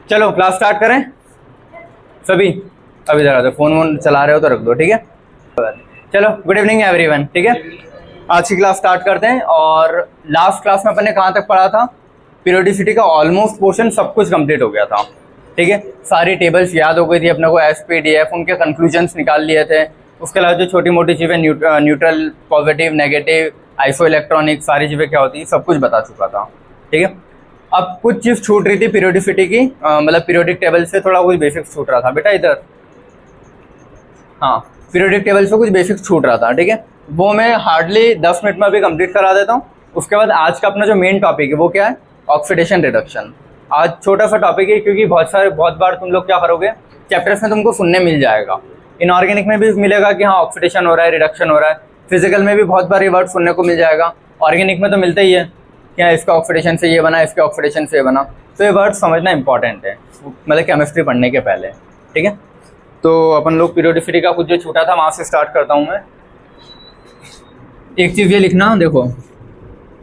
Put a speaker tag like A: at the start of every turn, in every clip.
A: चलो class start करें सभी। अभी जरा फोन वोन चला रहे हो तो रख दो, ठीक है। चलो गुड इवनिंग एवरीवन, ठीक है। आज की क्लास स्टार्ट करते हैं। और लास्ट क्लास में अपन ने कहाँ तक पढ़ा था? पीरियोडिसिटी का ऑलमोस्ट पोर्शन सब कुछ कंप्लीट हो गया था, ठीक है। सारी टेबल्स याद हो गई थी अपने को, एसपीडीएफ, उनके कंक्लूजन्स निकाल लिए थे। उसके अलावा जो छोटी मोटी चीज़ें neutral, positive, negative, iso electronic, सारी चीज़ें क्या होती है सब कुछ बता चुका था, ठीक है। अब कुछ चीज़ छूट रही थी पीरियोडिसिटी की, मतलब पीरियोडिक टेबल से थोड़ा कुछ बेसिक्स छूट रहा था बेटा इधर। हाँ, पीरियोडिक टेबल से कुछ बेसिक्स छूट रहा था, ठीक है। वो मैं हार्डली 10 मिनट में अभी कंप्लीट करा देता हूँ। उसके बाद आज का अपना जो मेन टॉपिक है वो क्या है? Oxidation reduction. आज छोटा सा टॉपिक है क्योंकि बहुत बार तुम लोग क्या करोगे, चैप्टर्स में तुमको सुनने मिल जाएगा। इनऑर्गेनिक में भी मिलेगा कि हाँ ऑक्सीडेशन हो रहा है, रिडक्शन हो रहा है। फिजिकल में भी बहुत बार ये वर्ड सुनने को मिल जाएगा। ऑर्गेनिक में तो मिलता ही है कि हाँ इसका ऑक्सीडेशन से ये बना, इसके ऑक्सीडेशन से ये बना। तो ये वर्ड समझना इंपॉर्टेंट है, मतलब केमिस्ट्री पढ़ने के पहले, ठीक है। तो अपन लोग पीरियोडिसिटी का कुछ जो छूटा था वहाँ से स्टार्ट करता हूँ मैं। एक चीज़ ये लिखना, देखो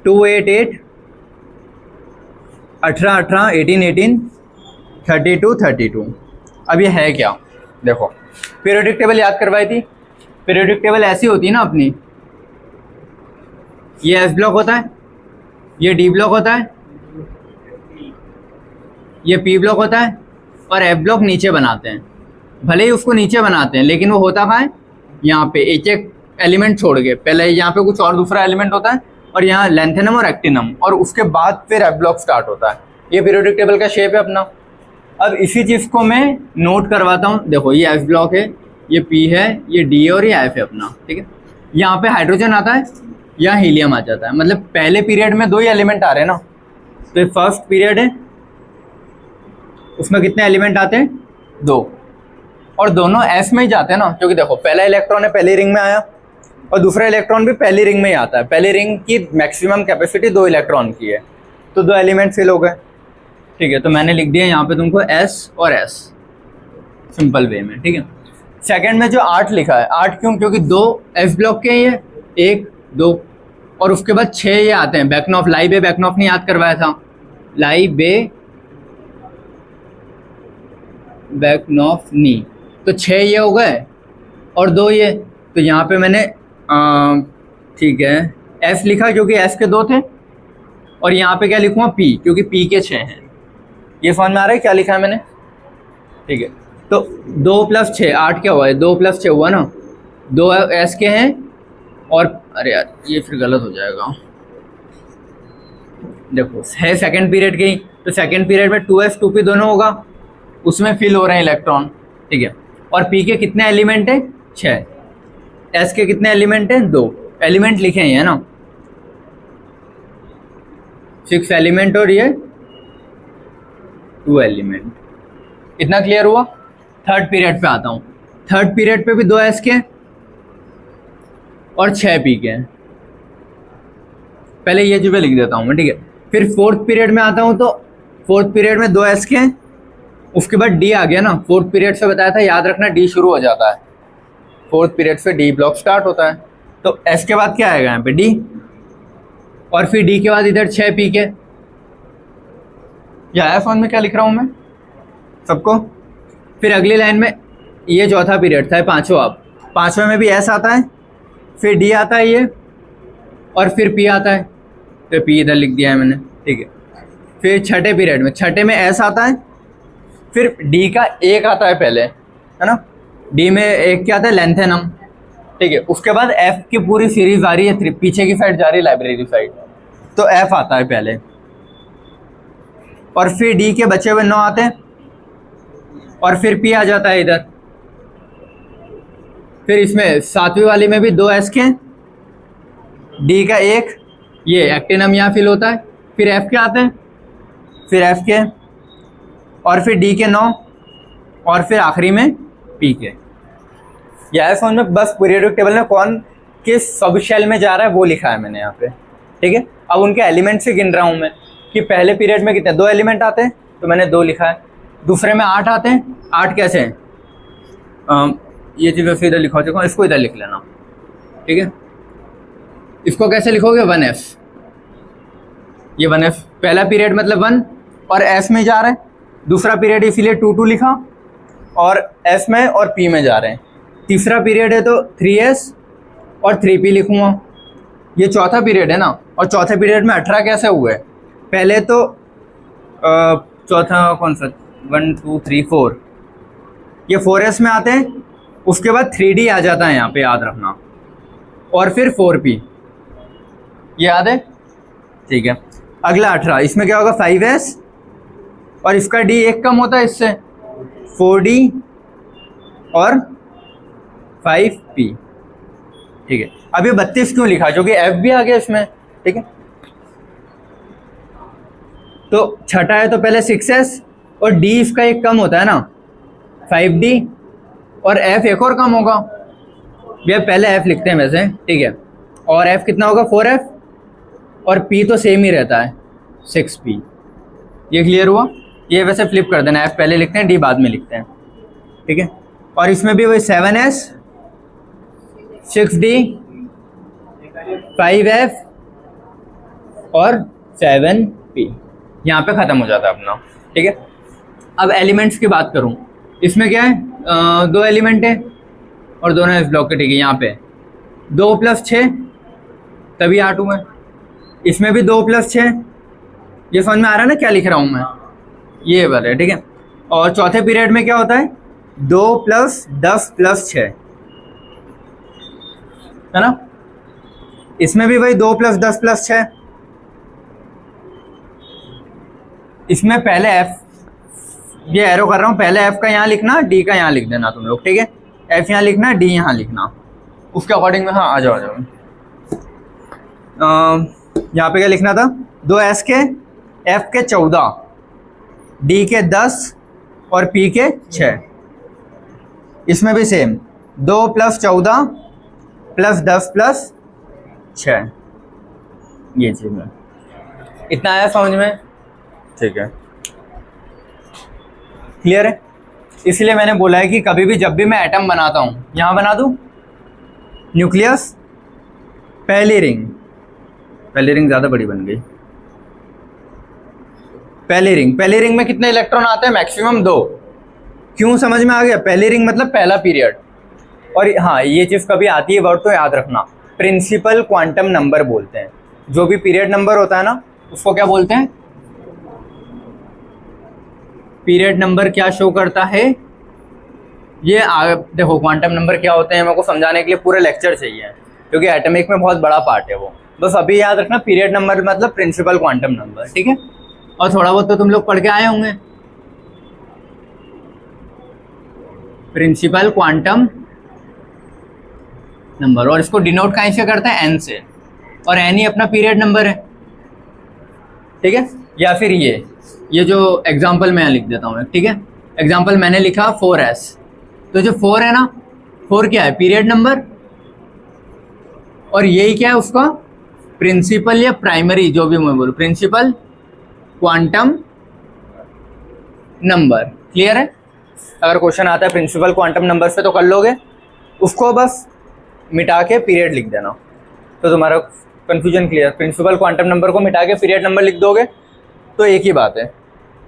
A: 288, 18, 18, 32। अब ये है क्या? देखो पीरियोडिक टेबल याद करवाई थी। पीरियोडिक टेबल ऐसी होती है ना अपनी, ये एस ब्लॉक होता है, ये डी ब्लॉक होता है, ये पी ब्लॉक होता है और एफ ब्लॉक नीचे बनाते हैं। भले ही उसको नीचे बनाते हैं लेकिन वो होता कहाँ है? यहाँ पे एक एक एलिमेंट छोड़ के। पहले यहाँ पे कुछ और दूसरा एलिमेंट होता है और यहाँ लेंथेनम और एक्टिनम, और उसके बाद फिर एफ ब्लॉक स्टार्ट होता है। ये पीरियोडिक टेबल का शेप है अपना। अब इसी चीज़ को मैं नोट करवाता हूँ। देखो ये एफ ब्लॉक है, ये पी है, ये डी है और ये एफ है अपना, ठीक है। यहाँ पे हाइड्रोजन आता है, यहाँ हीलियम आ जाता है। मतलब पहले पीरियड में दो ही एलिमेंट आ रहे हैं ना। तो ये फर्स्ट पीरियड है, उसमें कितने एलिमेंट आते हैं? 2, और दोनों एस में ही जाते हैं ना, क्योंकि देखो पहला इलेक्ट्रॉन है पहली रिंग में आया और दूसरा इलेक्ट्रॉन भी पहली रिंग में ही आता है। पहली रिंग की मैक्सिमम कैपेसिटी 2 इलेक्ट्रॉन की है, तो 2 एलिमेंट फिल हो गए, ठीक है। तो मैंने लिख दिया यहाँ पे तुमको एस और एस सिंपल वे में, ठीक है। सेकंड में जो 8 लिखा है, 8 क्यों? क्योंकि 2 एफ ब्लॉक के ही है, 1, 2 और उसके बाद 6 ये आते हैं। बैकनॉफ, लाइबे बैकनॉफ ने याद करवाया था, लाइबे बैकनॉफ नी। तो 6 ये हो गए और 2 ये। तो यहाँ पे मैंने ठीक है एस लिखा क्योंकि एस के 2 थे, और यहाँ पे क्या लिखूँगा? पी, क्योंकि पी के 6 हैं। ये समझ में आ रहा है क्या लिखा है मैंने? ठीक है। तो 2 + 6 8 क्या हुआ है? 2 + 6 हुआ ना। 2 एस के हैं और अरे यार ये फिर गलत हो जाएगा। देखो है सेकंड पीरियड की, तो सेकंड पीरियड में 2s 2p दोनों होगा, उसमें फिल हो रहे हैं इलेक्ट्रॉन, ठीक है। और पी के कितने एलिमेंट है? 6। एस के कितने एलिमेंट हैं? 2 एलिमेंट लिखे हैं, है ना, 6 एलिमेंट और ये 2 एलिमेंट। इतना क्लियर हुआ? थर्ड पीरियड पे आता हूँ। थर्ड पीरियड पे भी 2 एस के और 6 पी के हैं। पहले ये चीज़ें लिख देता हूँ मैं, ठीक है। फिर फोर्थ पीरियड में आता हूँ, तो फोर्थ पीरियड में 2 एस के हैं, उसके बाद डी आ गया ना। फोर्थ पीरियड से बताया था, याद रखना डी शुरू हो जाता है, फोर्थ पीरियड से डी ब्लॉक स्टार्ट होता है। तो एस के बाद क्या आएगा यहाँ पे? डी, और फिर डी के बाद इधर 6 पी के। या आया समझ में क्या लिख रहा हूँ मैं सबको? फिर अगली लाइन में ये चौथा पीरियड था, पाँचवा। अब पाँचवें में भी एस आता है, फिर डी आता है ये, और फिर पी आता है। तो पी इधर लिख दिया है मैंने, ठीक है। फिर छठे पीरियड में, छठे में एस आता है, फिर डी का 1 आता है पहले, है ना। डी में 1 क्या आता है? लेंथेनम, ठीक है। उसके बाद एफ की पूरी सीरीज आ रही है, पीछे की साइड जा रही है, लाइब्रेरी साइड। तो एफ आता है पहले, और फिर डी के बचे हुए 9 आते हैं, और फिर पी आ जाता है इधर। फिर इसमें सातवीं वाली में भी 2 एस के, डी का 1, ये एक्टिनम यहाँ फिल होता है। फिर एफ के आते हैं, फिर एफ के, और फिर डी के 9, और फिर आखिरी में पी के। यह समझ में? बस पीरियोडिक टेबल में कौन किस सब शेल में जा रहा है वो लिखा है मैंने यहाँ पे, ठीक है। अब उनके एलिमेंट से गिन रहा हूँ मैं कि पहले पीरियड में कितने 2 एलिमेंट आते हैं, तो मैंने 2 लिखा है। दूसरे में 8 आते हैं। 8 कैसे हैं? ये चीज़ वैसे इधर लिखा हो, इसको इधर लिख लेना, ठीक है। इसको कैसे लिखोगे? 1s, ये 1s पहला पीरियड मतलब 1, और एस में जा रहा है दूसरा पीरियड इसीलिए 2 लिखा और S में और P में जा रहे हैं। तीसरा पीरियड है तो 3S और 3P लिखूँगा। ये चौथा पीरियड है ना, और चौथे पीरियड में 18 कैसे हुए? पहले तो चौथा कौन सा 1 2 3 4, ये 4S में आते हैं, उसके बाद 3D आ जाता है यहाँ पे, याद रखना, और फिर 4P, ये याद है? ठीक है। अगला 18, इसमें क्या होगा 5S और इसका D एक कम होता है इससे, 4D और 5P। ठीक है। अब ये 32 क्यों लिखा? क्योंकि F भी आ गया इसमें। ठीक है, तो छठा है तो पहले 6S और D इसका एक कम होता है ना 5D, और F एक और कम होगा, ये पहले F लिखते हैं वैसे। ठीक है, और F कितना होगा 4F, और P तो सेम ही रहता है 6P। ये क्लियर हुआ? ये वैसे फ्लिप कर देना, F पहले लिखते हैं, D बाद में लिखते हैं। ठीक है, और इसमें भी वही 7S 6D 5F और 7P, यहाँ पे ख़त्म हो जाता है अपना। ठीक है, अब एलिमेंट्स की बात करूँ, इसमें क्या है 2 एलिमेंट है और दोनों इस ब्लॉक के। ठीक है, यहाँ पे 2 + 6 तभी 8 हुए, इसमें भी 2 + 6, ये समझ में आ रहा है ना क्या लिख रहा हूँ मैं? ये वाला है। ठीक है, और चौथे पीरियड में क्या होता है 2 + 10 + 6, है ना? इसमें भी वही 2 + 10 + 6। इसमें पहले F, ये एरो कर रहा हूँ, पहले F का यहाँ लिखना, D का यहाँ लिख देना तुम लोग। ठीक है, F यहाँ लिखना, D यहाँ लिखना, उसके अकॉर्डिंग में। हाँ, आ जाओ। यहाँ पे क्या लिखना था? 2S के F के 14, D के 10 और P के 6। इसमें भी सेम 2 + 14 + 10 + 6, ये चीज़ में। इतना आया समझ में? ठीक है, क्लियर है? इसलिए मैंने बोला है कि कभी भी जब भी मैं एटम बनाता हूँ, यहाँ बना दूँ न्यूक्लियस, पहली रिंग ज़्यादा बड़ी बन गई। पहली रिंग में कितने इलेक्ट्रॉन आते हैं? मैक्सिमम 2। क्यों, समझ में आ गया? पहली रिंग मतलब पहला पीरियड। और हाँ, ये चीज़ कभी आती है वर्ड तो याद रखना, प्रिंसिपल क्वांटम नंबर बोलते हैं। जो भी पीरियड नंबर होता है ना, उसको क्या बोलते हैं? पीरियड नंबर क्या शो करता है? ये देखो, क्वांटम नंबर क्या होते हैं मेरे को समझाने के लिए पूरा लेक्चर चाहिए, क्योंकि एटॉमिक में बहुत बड़ा पार्ट है वो। बस अभी याद रखना, पीरियड नंबर मतलब प्रिंसिपल क्वांटम नंबर। ठीक है, और थोड़ा बहुत तो तुम लोग पढ़ के आए होंगे, प्रिंसिपल क्वांटम नंबर, और इसको डिनोट कहीं से करते हैं? N से, और N ही अपना पीरियड नंबर है। ठीक है, या फिर ये जो एग्जाम्पल मैं लिख देता हूँ। ठीक है, एग्जाम्पल मैंने लिखा 4S, तो जो 4 है ना, 4 क्या है? पीरियड नंबर, और यही क्या है उसका? प्रिंसिपल या प्राइमरी, जो भी मैं बोलूँ, प्रिंसिपल क्वांटम नंबर। क्लियर है? अगर क्वेश्चन आता है प्रिंसिपल क्वांटम नंबर पे तो कर लोगे, उसको बस मिटा के पीरियड लिख देना, तो तुम्हारा confusion clear. Principal quantum number को मिटा के पीरियड नंबर लिख दोगे तो एक ही बात है।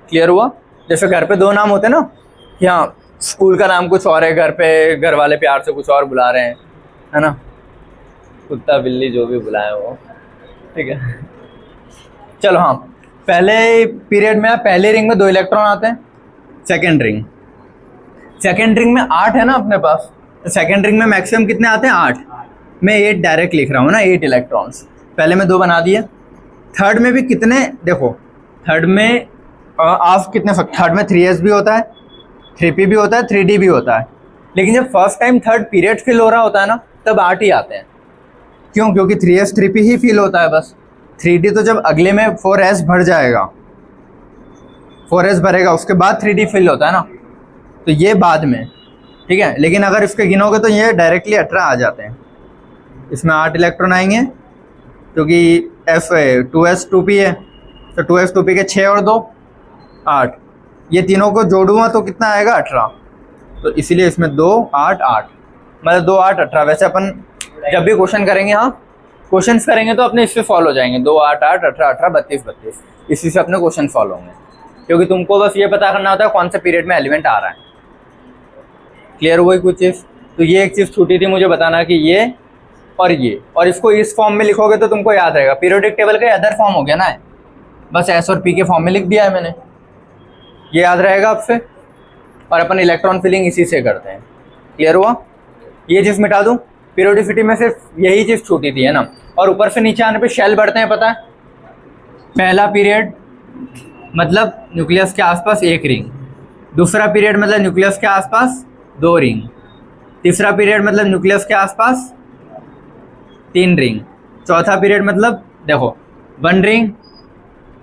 A: क्लियर हुआ? जैसे घर पे 2 नाम होते हैं ना, कि हाँ स्कूल का नाम कुछ और है, घर पे घर वाले प्यार से कुछ और बुला रहे हैं, है ना, कुत्ता बिल्ली जो भी बुलाए वो। ठीक है, चलो। हाँ, पहले पीरियड में पहले रिंग में 2 इलेक्ट्रॉन आते हैं। सेकेंड रिंग में 8 है ना अपने पास, तो सेकेंड रिंग में मैक्सिमम कितने आते हैं? 8। मैं 8 डायरेक्ट लिख रहा हूँ ना, 8 इलेक्ट्रॉन्स। पहले में 2 बना दिए। थर्ड में भी कितने? देखो, थर्ड में आप कितने? थर्ड में 3S भी होता है, 3P भी होता है, 3D भी होता है। लेकिन जब first time third period fill हो रहा होता है ना, तब 8 ही आते हैं। क्यों? क्योंकि 3S 3P ही फिल होता है बस। 3D तो जब अगले में 4S भर जाएगा, 4S भरेगा, उसके बाद 3D फिल होता है ना, तो ये बाद में। ठीक है, लेकिन अगर इसके गिनोगे तो ये डायरेक्टली 18 आ जाते हैं। इसमें 8 इलेक्ट्रॉन आएंगे, क्योंकि F 2S 2P है, तो 2S 2P के 6 और 2 8, ये तीनों को जोड़ूंगा तो कितना आएगा? 18। तो इसीलिए इसमें 2 8 8, मतलब 2 8 18। वैसे अपन जब भी क्वेश्चन करेंगे, हाँ क्वेश्चंस करेंगे तो अपने इससे सॉल्व हो जाएंगे। 2 8 8 18 18 32 32, इसी से अपने क्वेश्चन सॉल्व होंगे। क्योंकि तुमको बस ये पता करना होता है कौन से पीरियड में एलिमेंट आ रहा है। क्लियर हुई कुछ चीज़? तो ये एक चीज़ छूटी थी मुझे बताना कि ये और इसको इस फॉर्म में लिखोगे तो तुमको याद रहेगा। पीरियोडिक टेबल का अदर फॉर्म हो गया ना, बस एस और पी के फॉर्म में लिख दिया है मैंने, ये याद रहेगा आपसे। और अपन इलेक्ट्रॉन फिलिंग इसी से करते हैं। क्लियर हुआ? ये चीज़ मिटा दूँ, पीरियोडिसिटी में सिर्फ यही चीज़ छूटी थी, है ना। और ऊपर से नीचे आने पे शेल बढ़ते हैं, पता है। पहला पीरियड मतलब न्यूक्लियस के आसपास एक रिंग, दूसरा पीरियड मतलब न्यूक्लियस के आसपास 2 रिंग, तीसरा पीरियड मतलब न्यूक्लियस के आसपास 3 रिंग, चौथा पीरियड मतलब देखो 1 रिंग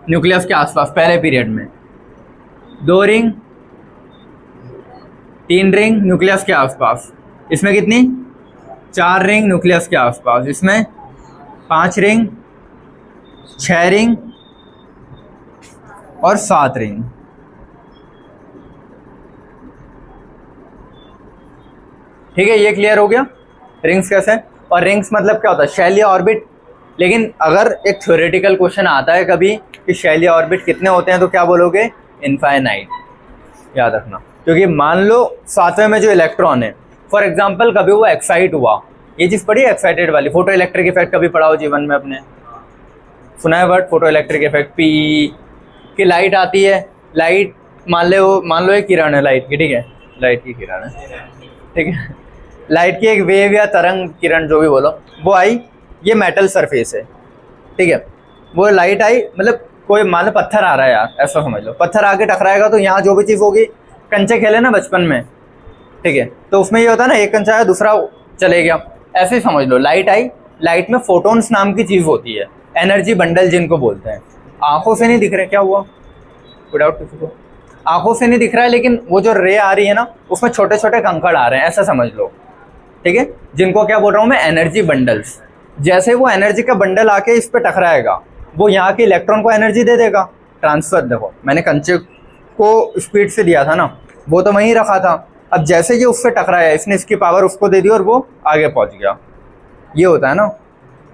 A: न्यूक्लियस के आसपास पहले पीरियड में, 2 रिंग, 3 रिंग न्यूक्लियस के आसपास, इसमें कितनी 4 रिंग न्यूक्लियस के आसपास, इसमें 5 रिंग, 6 रिंग और 7 रिंग। ठीक है, ये क्लियर हो गया रिंग्स कैसे। और रिंग्स मतलब क्या होता है, शेल या ऑर्बिट। लेकिन अगर एक थ्योरेटिकल क्वेश्चन आता है कभी कि शेल या ऑर्बिट कितने होते हैं, तो क्या बोलोगे, इनफाइनाइट। याद रखना, क्योंकि मान लो 7वें में जो इलेक्ट्रॉन है, फॉर एग्जांपल कभी वो एक्साइट हुआ, ये चीज़ पढ़ी एक्साइटेड वाली, फोटो इलेक्ट्रिक इफेक्ट कभी पढ़ा हो जीवन में अपने, सुना है word photo electric effect, P की लाइट आती है, लाइट मान लो एक किरण है लाइट की, ठीक है, लाइट की किरण है, ठीक है, लाइट की एक वेव या तरंग किरण जो भी बोलो, वो आई, ये मेटल सरफेस है, ठीक है, वो लाइट आई, मतलब कोई मान लो पत्थर आ रहा है यार, ऐसा समझ लो, पत्थर आके टकराएगा तो यहाँ जो भी चीज़ होगी, कंचे खेले ना बचपन में, ठीक है, तो उसमें ये होता है ना, एक कंचा आया दूसरा चले गया, ऐसे ही समझ लो। लाइट आई, लाइट में फोटोन्स नाम की चीज़ होती है, एनर्जी बंडल जिनको बोलते हैं। आंखों से नहीं दिख रहे, क्या हुआ, विदाउट किसी को आंखों से नहीं दिख रहा है, लेकिन वो जो रे आ रही है ना, उसमें छोटे छोटे कंकड़ आ रहे हैं, ऐसा समझ लो, ठीक है, जिनको क्या बोल रहा हूँ मैं, एनर्जी बंडल्स। जैसे वो एनर्जी का बंडल आके इस पर टकराएगा, वो यहाँ के इलेक्ट्रॉन को एनर्जी दे देगा, ट्रांसफर। देखो मैंने कंचे को स्पीड से दिया था ना, वो तो वहीं रखा था, अब जैसे ये उससे टकराया, इसने इसकी पावर उसको दे दी और वो आगे पहुँच गया। ये होता है ना,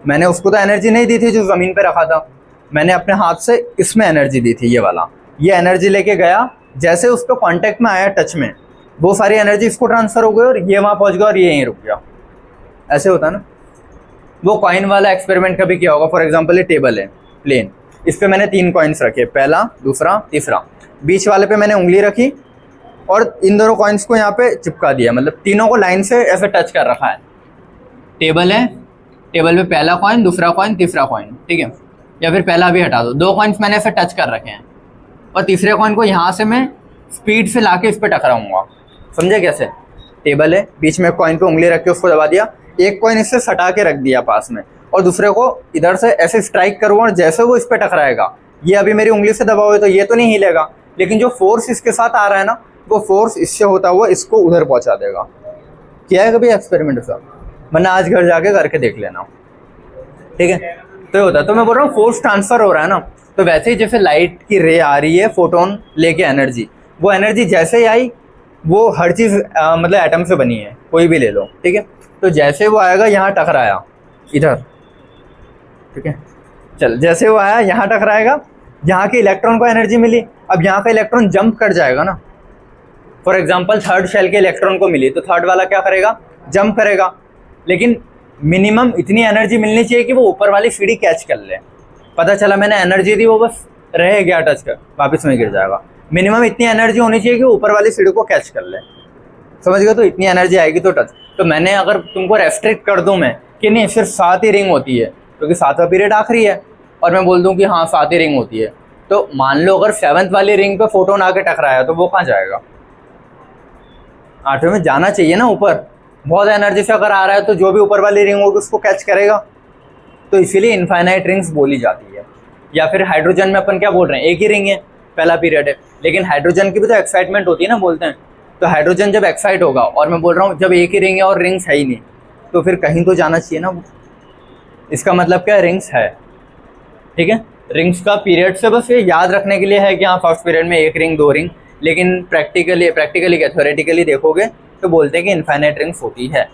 A: मैंने उसको तो एनर्जी नहीं दी थी जो ज़मीन पे रखा था, मैंने अपने हाथ से इसमें एनर्जी दी थी, ये वाला, ये एनर्जी लेके गया, जैसे उस पर कॉन्टैक्ट में आया, टच में, वो सारी एनर्जी इसको ट्रांसफ़र हो गई और ये वहाँ पहुँच गया और ये यहीं रुक गया। ऐसे होता है ना। वो कॉइन वाला एक्सपेरिमेंट कभी किया होगा, फॉर एग्जांपल ये टेबल है प्लेन, इस पर मैंने 3 कॉइन्स रखे, पहला, दूसरा, तीसरा, बीच वाले पे मैंने उंगली रखी और इन दोनों कॉइन्स को यहाँ पे चिपका दिया, मतलब तीनों को लाइन से ऐसे टच कर रखा है। टेबल है, टेबल पे पहला कॉइन, दूसरा कॉइन, तीसरा कॉइन, ठीक है, या फिर पहला भी हटा दो, 2 कॉइन्स मैंने ऐसे टच कर रखे हैं और तीसरे कॉइन को यहाँ से मैं स्पीड से लाके इस पर टकराऊंगा। समझे कैसे? टेबल है, बीच में कॉइन पे उंगली रख के उसको दबा दिया, एक कॉइन इससे सटा के रख दिया पास में, और दूसरे को इधर से ऐसे स्ट्राइक करूँगा और जैसे वो इस पर टकराएगा, ये अभी मेरी उंगली से दबा हुआ है तो ये तो नहीं हिलेगा, लेकिन जो फोर्स इसके साथ आ रहा है ना, वो फोर्स इससे होता हुआ इसको उधर पहुँचा देगा। किया है कभी एक्सपेरिमेंट सर? वरना आज घर जाके करके देख लेना, ठीक है। तो ये होता है, तो मैं बोल रहा हूँ फोर्स ट्रांसफर हो रहा है ना, तो वैसे ही जैसे लाइट की रे आ रही है, फोटोन लेके एनर्जी, वो एनर्जी जैसे ही आई, वो हर चीज़ मतलब एटम से बनी है, कोई भी ले लो, ठीक है, तो जैसे वो आएगा यहाँ टकराया इधर, ठीक है, चल जैसे वो आया यहाँ टकराएगा, यहाँ के इलेक्ट्रॉन को एनर्जी मिली, अब यहाँ का इलेक्ट्रॉन जंप कर जाएगा ना, फॉर एग्जांपल थर्ड शेल के इलेक्ट्रॉन को मिली तो थर्ड वाला क्या करेगा, जंप करेगा, लेकिन मिनिमम इतनी एनर्जी मिलनी चाहिए कि वो ऊपर वाली सीढ़ी कैच कर ले। पता चला मैंने एनर्जी दी, वो बस रह गया टच कर, वापस में गिर जाएगा। मिनिमम इतनी एनर्जी होनी चाहिए कि ऊपर वाली सीढ़ी को कैच कर ले, समझ गए? तो इतनी एनर्जी आएगी तो टच। तो मैंने अगर तुमको रेस्ट्रिक्ट कर दूं मैं कि नहीं सिर्फ 7 ही रिंग होती है, क्योंकि 7वां पीरियड आखिरी है, और मैं बोल दूं कि हाँ 7 ही रिंग होती है, तो मान लो अगर 7th वाली रिंग पे फोटोन आके टकराया तो वो कहाँ जाएगा? 8वें में जाना चाहिए ना ऊपर, बहुत एनर्जी से अगर आ रहा है तो जो भी ऊपर वाली रिंग होगी उसको कैच करेगा, तो इसीलिए इनफाइनाइट रिंग्स बोली जाती है। या फिर हाइड्रोजन में अपन क्या बोल रहे हैं, एक ही रिंग है, पहला पीरियड है, लेकिन हाइड्रोजन की भी तो एक्साइटमेंट होती है ना, बोलते हैं, तो हाइड्रोजन जब एक्साइट होगा, और मैं बोल रहा हूँ जब एक ही रिंग है और रिंग्स है ही नहीं, तो फिर कहीं तो जाना चाहिए ना, इसका मतलब क्या, रिंग्स है, ठीक है। रिंग्स का पीरियड से बस ये याद रखने के लिए है कि हाँ फर्स्ट पीरियड में 1 रिंग 2 रिंग, लेकिन प्रैक्टिकली क्या थ्योरेटिकली देखोगे तो बोलते हैं कि इनफाइनाइट रिंग्स होती है।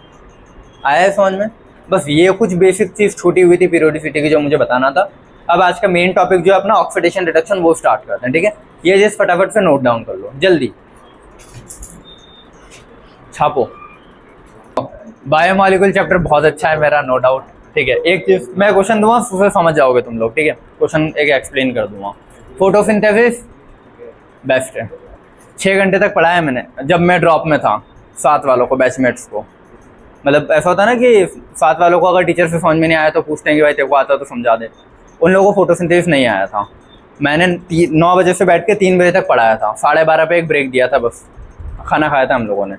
A: आया है समझ में? बस ये कुछ बेसिक चीज़ छूटी हुई थी पीरियोडिसिटी की जो मुझे बताना था, अब आज का मेन टॉपिक जो है अपना ऑक्सीडेशन रिडक्शन वो स्टार्ट करते हैं, ठीक है। ये जिस फटाफट से नोट डाउन कर लो जल्दी, छापो। बायोमॉलिक्यूल चैप्टर बहुत अच्छा है मेरा, नो डाउट, ठीक है। एक चीज मैं क्वेश्चन दूंगा उससे समझ जाओगे तुम लोग, ठीक है। क्वेश्चन एक एक्सप्लेन कर दूंगा। फोटोसिंथेसिस बेस्ट है, 6 घंटे तक पढ़ाया मैंने जब मैं ड्रॉप में था, 7 वालों को, बैचमेट्स को। मतलब ऐसा होता है ना कि 7 वालों को अगर टीचर से समझ में नहीं आया तो पूछते हैं कि भाई तेरे को आता तो समझा दे। उन लोगों को फोटोसिंथेसिस नहीं आया था, मैंने 9 बजे से बैठ के 3 बजे तक पढ़ाया था, 12:30 पे एक ब्रेक दिया था, बस खाना खाया था हम लोगों ने।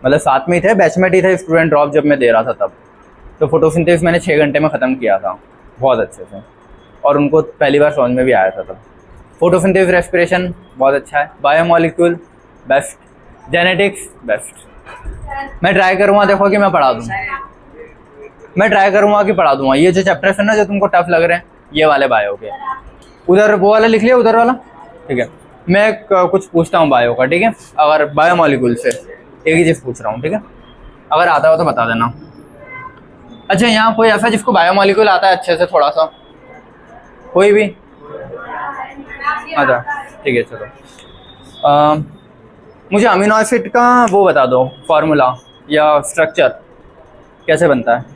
A: मतलब साथ में ही थे, बैचमेट ही थे, स्टूडेंट ड्रॉप जब मैं दे रहा था तब। तो फोटोसिंथेसिस मैंने 6 घंटे में ख़त्म किया था बहुत अच्छे से, और उनको पहली बार समझ में भी आया था तब। फोटोसिंथेसिस रेस्पिरेशन बहुत अच्छा है, बायोमॉलिक्यूल बेस्ट, जेनेटिक्स बेस्ट। मैं ट्राई करूँगा देखो कि मैं पढ़ा दूँ, मैं ट्राई करूँगा कि पढ़ा दूँगा। ये जो चैप्टर्स है ना जो तुमको टफ लग रहे हैं, ये वाले बायो के, उधर वो वाला लिख लिया, उधर वाला, ठीक है। मैं कुछ पूछता हूँ बायो का, ठीक है। अगर बायोमॉलिक्यूल से एक ही चीज़ पूछ रहा हूँ, ठीक है। अगर आता हो तो बता देना। अच्छा, यहाँ कोई ऐसा जिसको बायोमॉलिक्यूल आता है अच्छे से थोड़ा सा, कोई भी? अच्छा ठीक है, चलो। मुझे अमीनो एसिड का वो बता दो, फार्मूला या स्ट्रक्चर कैसे बनता है।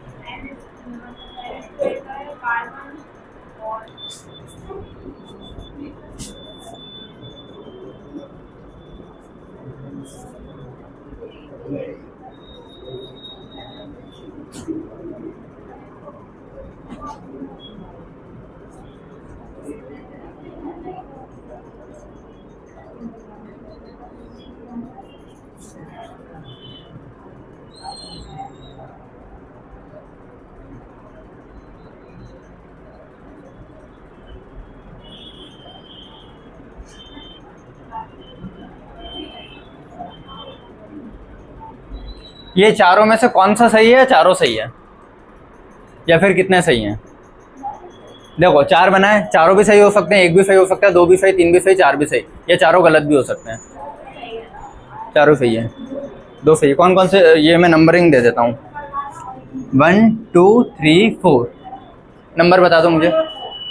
A: ये चारों में से कौन सा सही है? चारों सही है या फिर कितने सही हैं? देखो 4 बनाए, चारों भी सही हो सकते हैं, एक भी सही हो सकता है, 2 भी सही, 3 भी सही, 4 भी सही, ये चारों गलत भी हो सकते हैं। चारों सही है, 2 सही। कौन कौन से? ये मैं नंबरिंग दे देता हूँ, 1 2 3 4, नंबर बता दो मुझे।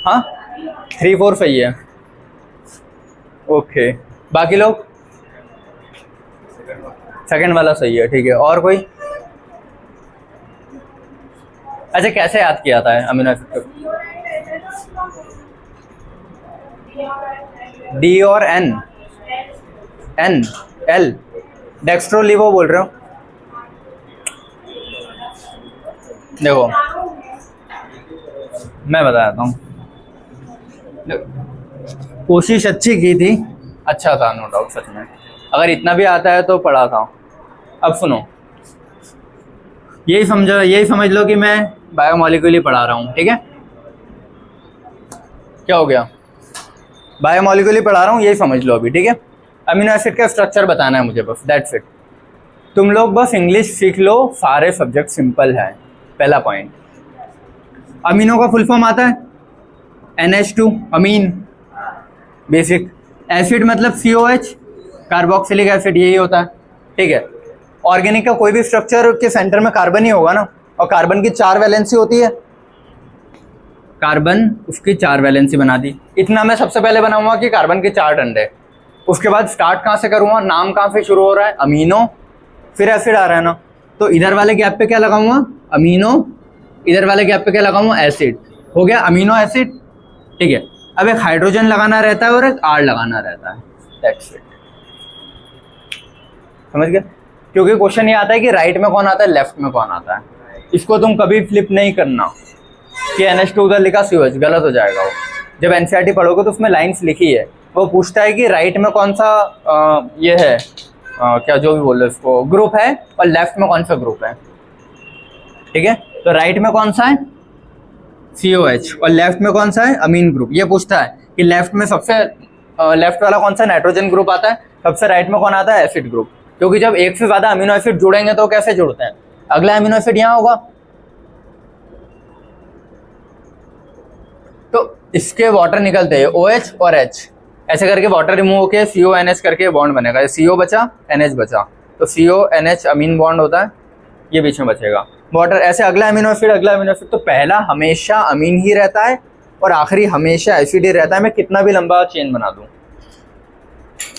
A: हाँ 3 4 सही है, ओके। बाकी लोग? सेकंड वाला सही है, ठीक है। और कोई? अच्छा, कैसे याद किया था अमीनो एसिड? डी और एन, एन एल, डेक्स्ट्रोलीवो बोल रहे हो? देखो मैं बताता हूँ, कोशिश अच्छी की थी, अच्छा था नो डाउट, सच में। अगर इतना भी आता है तो पढ़ा था। अब सुनो, यही समझ लो कि मैं बायोमॉलिक्यूल ही पढ़ा रहा हूँ, ठीक है। क्या हो गया? बायोमॉलिक्यूल ही पढ़ा रहा हूँ, यही समझ लो अभी, ठीक है। अमीनो एसिड का स्ट्रक्चर बताना है मुझे बस, दैट्स इट। तुम लोग बस इंग्लिश सीख लो, सारे सब्जेक्ट सिंपल है। पहला पॉइंट, अमीनो का फुल फॉर्म आता है NH2, अमीन, बेसिक। एसिड मतलब COH, कार्बोक्सिलिक एसिड, यही होता है, ठीक है। ऑर्गेनिक का कोई भी स्ट्रक्चर के सेंटर में कार्बन ही होगा ना, और कार्बन की 4 वैलेंसी होती है, कार्बन उसकी 4 वैलेंसी बना दी। इतना मैं सबसे पहले बनाऊंगा कि कार्बन के 4 डंडे। उसके बाद स्टार्ट कहाँ से करूँगा, नाम कहाँ से शुरू हो रहा है, अमीनो, फिर एसिड आ रहा है ना, तो इधर वाले गैप पे क्या लगाऊंगा, अमीनो, इधर वाले गैप पे क्या लगाऊंगा, एसिड। हो गया अमीनो एसिड, ठीक है। अब एक हाइड्रोजन लगाना रहता है और एक R लगाना रहता है, दैट्स इट। समझ गए? क्योंकि क्वेश्चन ये आता है कि राइट में कौन आता है, लेफ्ट में कौन आता है। इसको तुम कभी फ्लिप नहीं करना कि NH2 उधर लिखा COH, गलत हो जाएगा वो। जब NCERT पढ़ोगे तो उसमें लाइंस लिखी है, वो पूछता है कि राइट में कौन सा ये है, क्या जो भी बोल रहे उसको, ग्रुप है, और लेफ्ट में कौन सा ग्रुप है, ठीक है। तो राइट में कौन सा है, COH, और लेफ्ट में कौन सा है, अमीन ग्रुप। ये पूछता है कि लेफ्ट में सबसे लेफ्ट वाला कौन सा नाइट्रोजन ग्रुप आता है, सबसे राइट में कौन आता है, एसिड ग्रुप। क्योंकि जब एक से ज्यादा अमीनो एसिड जुड़ेंगे तो कैसे जुड़ते हैं, अगला अमीनो एसिड यहाँ होगा, तो इसके वाटर निकलते हैं OH और H, ऐसे करके वाटर रिमूव होके CONH करके बॉन्ड बनेगा, CO बचा, NH बचा, तो CONH अमीन बॉन्ड होता है, ये बीच में बचेगा वाटर। ऐसे अगला अमीनो एसिड, अगला अमीनो एसिड, तो पहला हमेशा अमीन ही रहता है, और आखिरी हमेशा एसिड ही रहता है, मैं कितना भी लंबा चेन बना दूँ,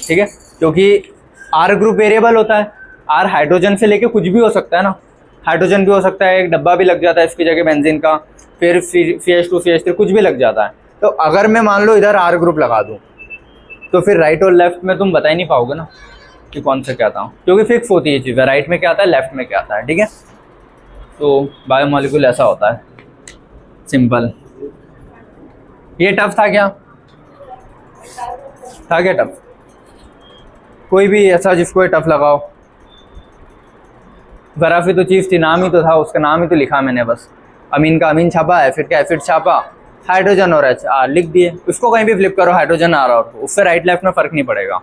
A: ठीक है, क्योंकि R ग्रुप वेरिएबल होता है। R हाइड्रोजन से लेके कुछ भी हो सकता है ना, हाइड्रोजन भी हो सकता है, एक डब्बा भी लग जाता है इसकी जगह बेंजीन का, फिर CH2 CH3 कुछ भी लग जाता है। तो अगर मैं मान लो इधर R ग्रुप लगा दूँ तो फिर राइट और लेफ्ट में तुम बता ही नहीं पाओगे ना कि कौन सा क्या था, क्योंकि फिक्स होती है चीज़ें, राइट में क्या आता है लेफ्ट में क्या आता है, ठीक है। तो बायोमॉलिक्यूल ऐसा होता है, सिंपल। ये टफ था क्या? था क्या टफ? कोई भी ऐसा जिसको टफ लगाओ। ज़रा सी तो चीज़ थी, नाम ही तो था, उसका नाम ही तो लिखा मैंने बस। अमीन का अमीन छापा, एसिड का एसिड छापा, हाइड्रोजन और HR लिख दिए। उसको कहीं भी फ्लिप करो, हाइड्रोजन R और उससे राइट लेफ्ट में फ़र्क नहीं पड़ेगा।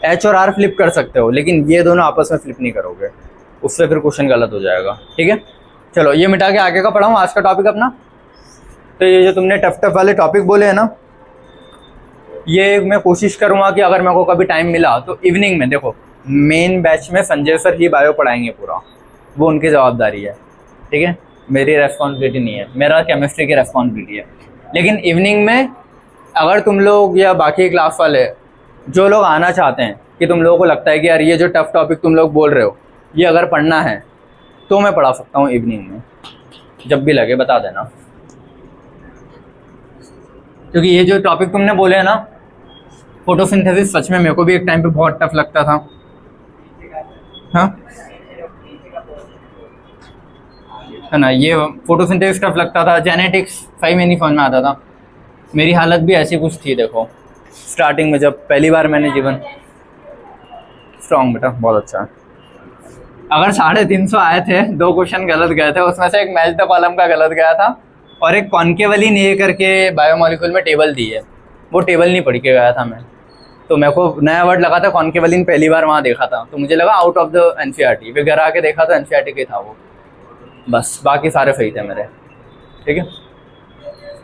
A: H और R फ्लिप कर सकते हो, लेकिन ये दोनों आपस में फ्लिप नहीं करोगे, उससे फिर क्वेश्चन गलत हो जाएगा, ठीक है। चलो ये मिटा के आगे का पढ़ाऊँ आज का टॉपिक अपना। तो ये जो तुमने टफ टफ वाले टॉपिक बोले हैं ना, ये मैं कोशिश करूँगा कि अगर मेरे को कभी टाइम मिला तो इवनिंग में, देखो मेन बैच में संजय सर ही बायो पढ़ाएंगे पूरा, वो उनकी जवाबदारी है, ठीक है, मेरी रेस्पॉन्सिबिलिटी नहीं है, मेरा केमिस्ट्री की रेस्पॉन्सिबिलिटी है। लेकिन इवनिंग में अगर तुम लोग या बाकी क्लास वाले जो लोग आना चाहते हैं, कि तुम लोगों को लगता है कि यार ये जो टफ टॉपिक तुम लोग बोल रहे हो ये अगर पढ़ना है तो मैं पढ़ा सकता हूँ इवनिंग में, जब भी लगे बता देना। क्योंकि ये जो टॉपिक तुमने बोले हैं ना, फोटोसिंथेसिस, सच में मेरे को भी एक टाइम पे बहुत टफ लगता था। हाँ है ना, ये फोटोसिंथेसिस टफ लगता था, जेनेटिक्स सही में नहीं समझ में आता था। मेरी हालत भी ऐसी कुछ थी, देखो स्टार्टिंग में जब पहली बार मैंने जीवन। स्ट्रॉन्ग बेटा, बहुत अच्छा है। अगर 350 आए थे, 2 क्वेश्चन गलत गए थे, उसमें से एक मैच द कॉलम का गलत गया था और एक कॉन्केवलिन ए करके बायोमॉलिक्यूल में टेबल दी है, वो टेबल नहीं पढ़ के गया था मैं। तो मेरे को नया वर्ड लगा था कॉन्केवलिन, पहली बार वहाँ देखा था तो मुझे लगा आउट ऑफ द NCERT, फिर घर आके देखा तो NCERT के था वो, बस बाकी सारे सही थे मेरे, ठीक है।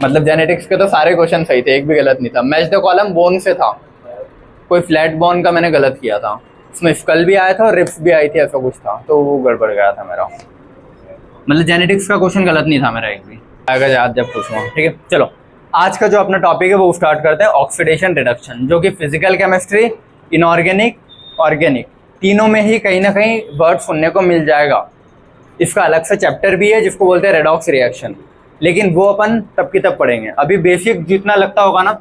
A: मतलब जेनेटिक्स के तो सारे क्वेश्चन सही थे, एक भी गलत नहीं था। मैच द कॉलम बोन से था, कोई फ्लैट बोन का मैंने गलत किया था, उसमें स्कल भी आया था और रिप्स भी आई थी, ऐसा कुछ था, तो वो गड़बड़ गया था मेरा। मतलब जेनेटिक्स का क्वेश्चन गलत नहीं था मेरा एक भी, आएगा याद जब पूछूंगा, ठीक है। चलो आज का जो अपना टॉपिक है वो स्टार्ट करते हैं, ऑक्सीडेशन रिडक्शन, जो कि फिजिकल केमिस्ट्री, इनऑर्गेनिक, ऑर्गेनिक तीनों में ही कहीं ना कहीं वर्ड सुनने को मिल जाएगा। इसका अलग से चैप्टर भी है जिसको बोलते हैं रेडॉक्स रिएक्शन, लेकिन वो अपन तब की तब पढ़ेंगे। अभी बेसिक जितना लगता होगा ना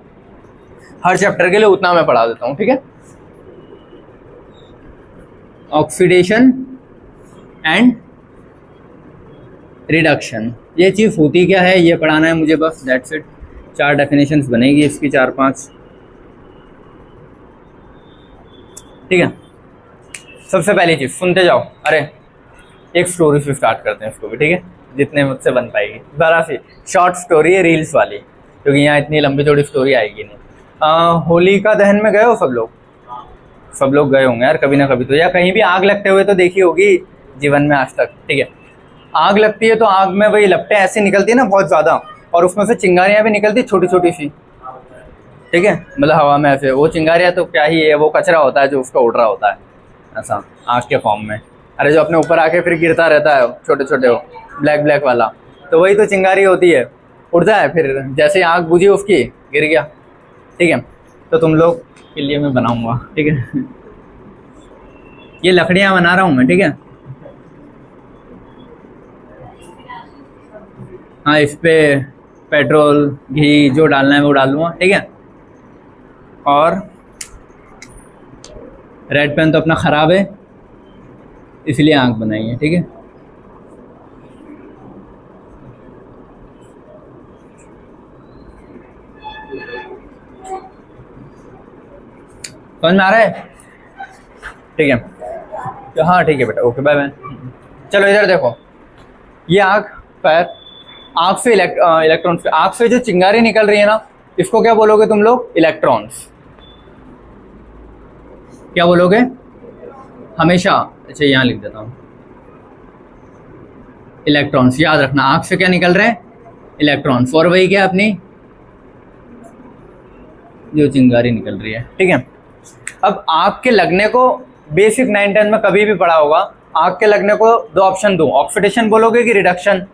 A: हर चैप्टर के लिए उतना मैं पढ़ा देता हूँ, ठीक है। ऑक्सीडेशन एंड रिडक्शन, ये चीज़ होती क्या है ये पढ़ाना है मुझे बस, दैट्स इट। 4 डेफिनेशंस बनेगी इसकी, 4-5, ठीक है। सबसे पहली चीज़ सुनते जाओ। अरे एक स्टोरी से स्टार्ट करते हैं इसको भी, ठीक है, जितने मुझसे बन पाएगी। ज़रा सी शॉर्ट स्टोरी है, रील्स वाली, क्योंकि यहाँ इतनी लंबी चौड़ी स्टोरी आएगी नहीं। होलिका दहन में गए हो सब लोग? सब लोग गए होंगे यार कभी ना कभी तो, या कहीं भी आग लगते हुए तो देखी होगी जीवन में आज तक, ठीक है। आग लगती है तो आग में वही लपटें ऐसी निकलती है ना बहुत ज़्यादा, और उसमें से चिंगारियाँ भी निकलती छोटी छोटी सी, ठीक है, मतलब हवा में ऐसे। वो चिंगारियाँ तो क्या ही है, वो कचरा होता है जो उसका उड़ रहा होता है ऐसा आग के फॉर्म में। अरे जो अपने ऊपर आके फिर गिरता रहता है छोटे छोटे, वो ब्लैक ब्लैक वाला, तो वही तो चिंगारी होती है, उड़ता है, फिर जैसे आग बुझी उसकी गिर गया, ठीक है। तो तुम लोग के लिए मैं बनाऊंगा, ठीक है। ये लकड़ियाँ बना रहा हूँ मैं, ठीक है। हाँ, इस पे पेट्रोल घी जो डालना है वो डाल लूँगा, ठीक है। और रेड पेन तो अपना ख़राब है इसलिए आँख बनाई है, ठीक है। समझ में आ रहा है? ठीक है, तो हाँ ठीक है बेटा, ओके बाय बाय। चलो इधर देखो, ये आँख पैर, आँख से इलेक्ट्रॉन्स, आँख से जो चिंगारी निकल रही है ना, इसको क्या बोलोगे तुम लोग? इलेक्ट्रॉन्स। क्या बोलोगे हमेशा? अच्छा यहाँ लिख देता हूँ, इलेक्ट्रॉन्स। याद रखना, आँख से क्या निकल रहे हैं? इलेक्ट्रॉन्स। और वही क्या अपनी जो चिंगारी निकल रही है, ठीक है। अब आँख के लगने को बेसिक 9-10 में कभी भी पढ़ा होगा, आँख के लगने को 2 ऑप्शन दूँ, ऑक्सीडेशन बोलोगे कि रिडक्शन?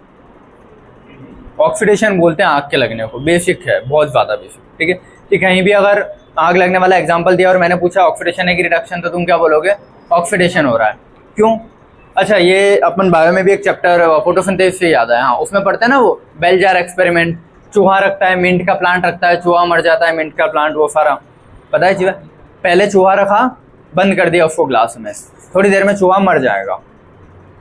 A: ऑक्सीडेशन बोलते हैं आग के लगने को, बेसिक है, बहुत ज़्यादा बेसिक, ठीक है। कि कहीं भी अगर आग लगने वाला एग्जांपल दिया और मैंने पूछा ऑक्सीडेशन है कि रिडक्शन, तो तुम क्या बोलोगे? ऑक्सीडेशन हो रहा है। क्यों? अच्छा, ये अपन बायो में भी एक चैप्टर फोटोसिंथेसिस से याद है, हाँ, उसमें पढ़ते हैं ना वो बेल जार एक्सपेरिमेंट। चूहा रखता है, मिंट का प्लांट रखता है, चूहा मर जाता है, मिंट का प्लांट, वो सारा पता है चीज़। पहले चूहा रखा, बंद कर दिया उसको ग्लास में, थोड़ी देर में चूहा मर जाएगा।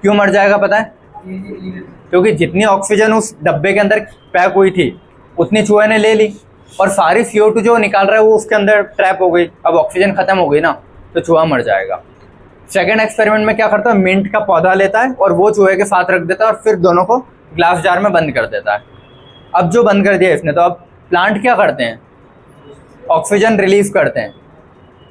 A: क्यों मर जाएगा पता है? क्योंकि जितनी ऑक्सीजन उस डब्बे के अंदर पैक हुई थी उतनी चूहे ने ले ली, और सारी CO2 जो निकाल रहा है वो उसके अंदर ट्रैप हो गई। अब ऑक्सीजन खत्म हो गई ना, तो चूहा मर जाएगा। सेकेंड एक्सपेरिमेंट में क्या करता है, मिंट का पौधा लेता है और वो चूहे के साथ रख देता है और फिर दोनों को ग्लास जार में बंद कर देता है। अब जो बंद कर दिया इसने, तो अब प्लांट क्या करते हैं? ऑक्सीजन रिलीज करते हैं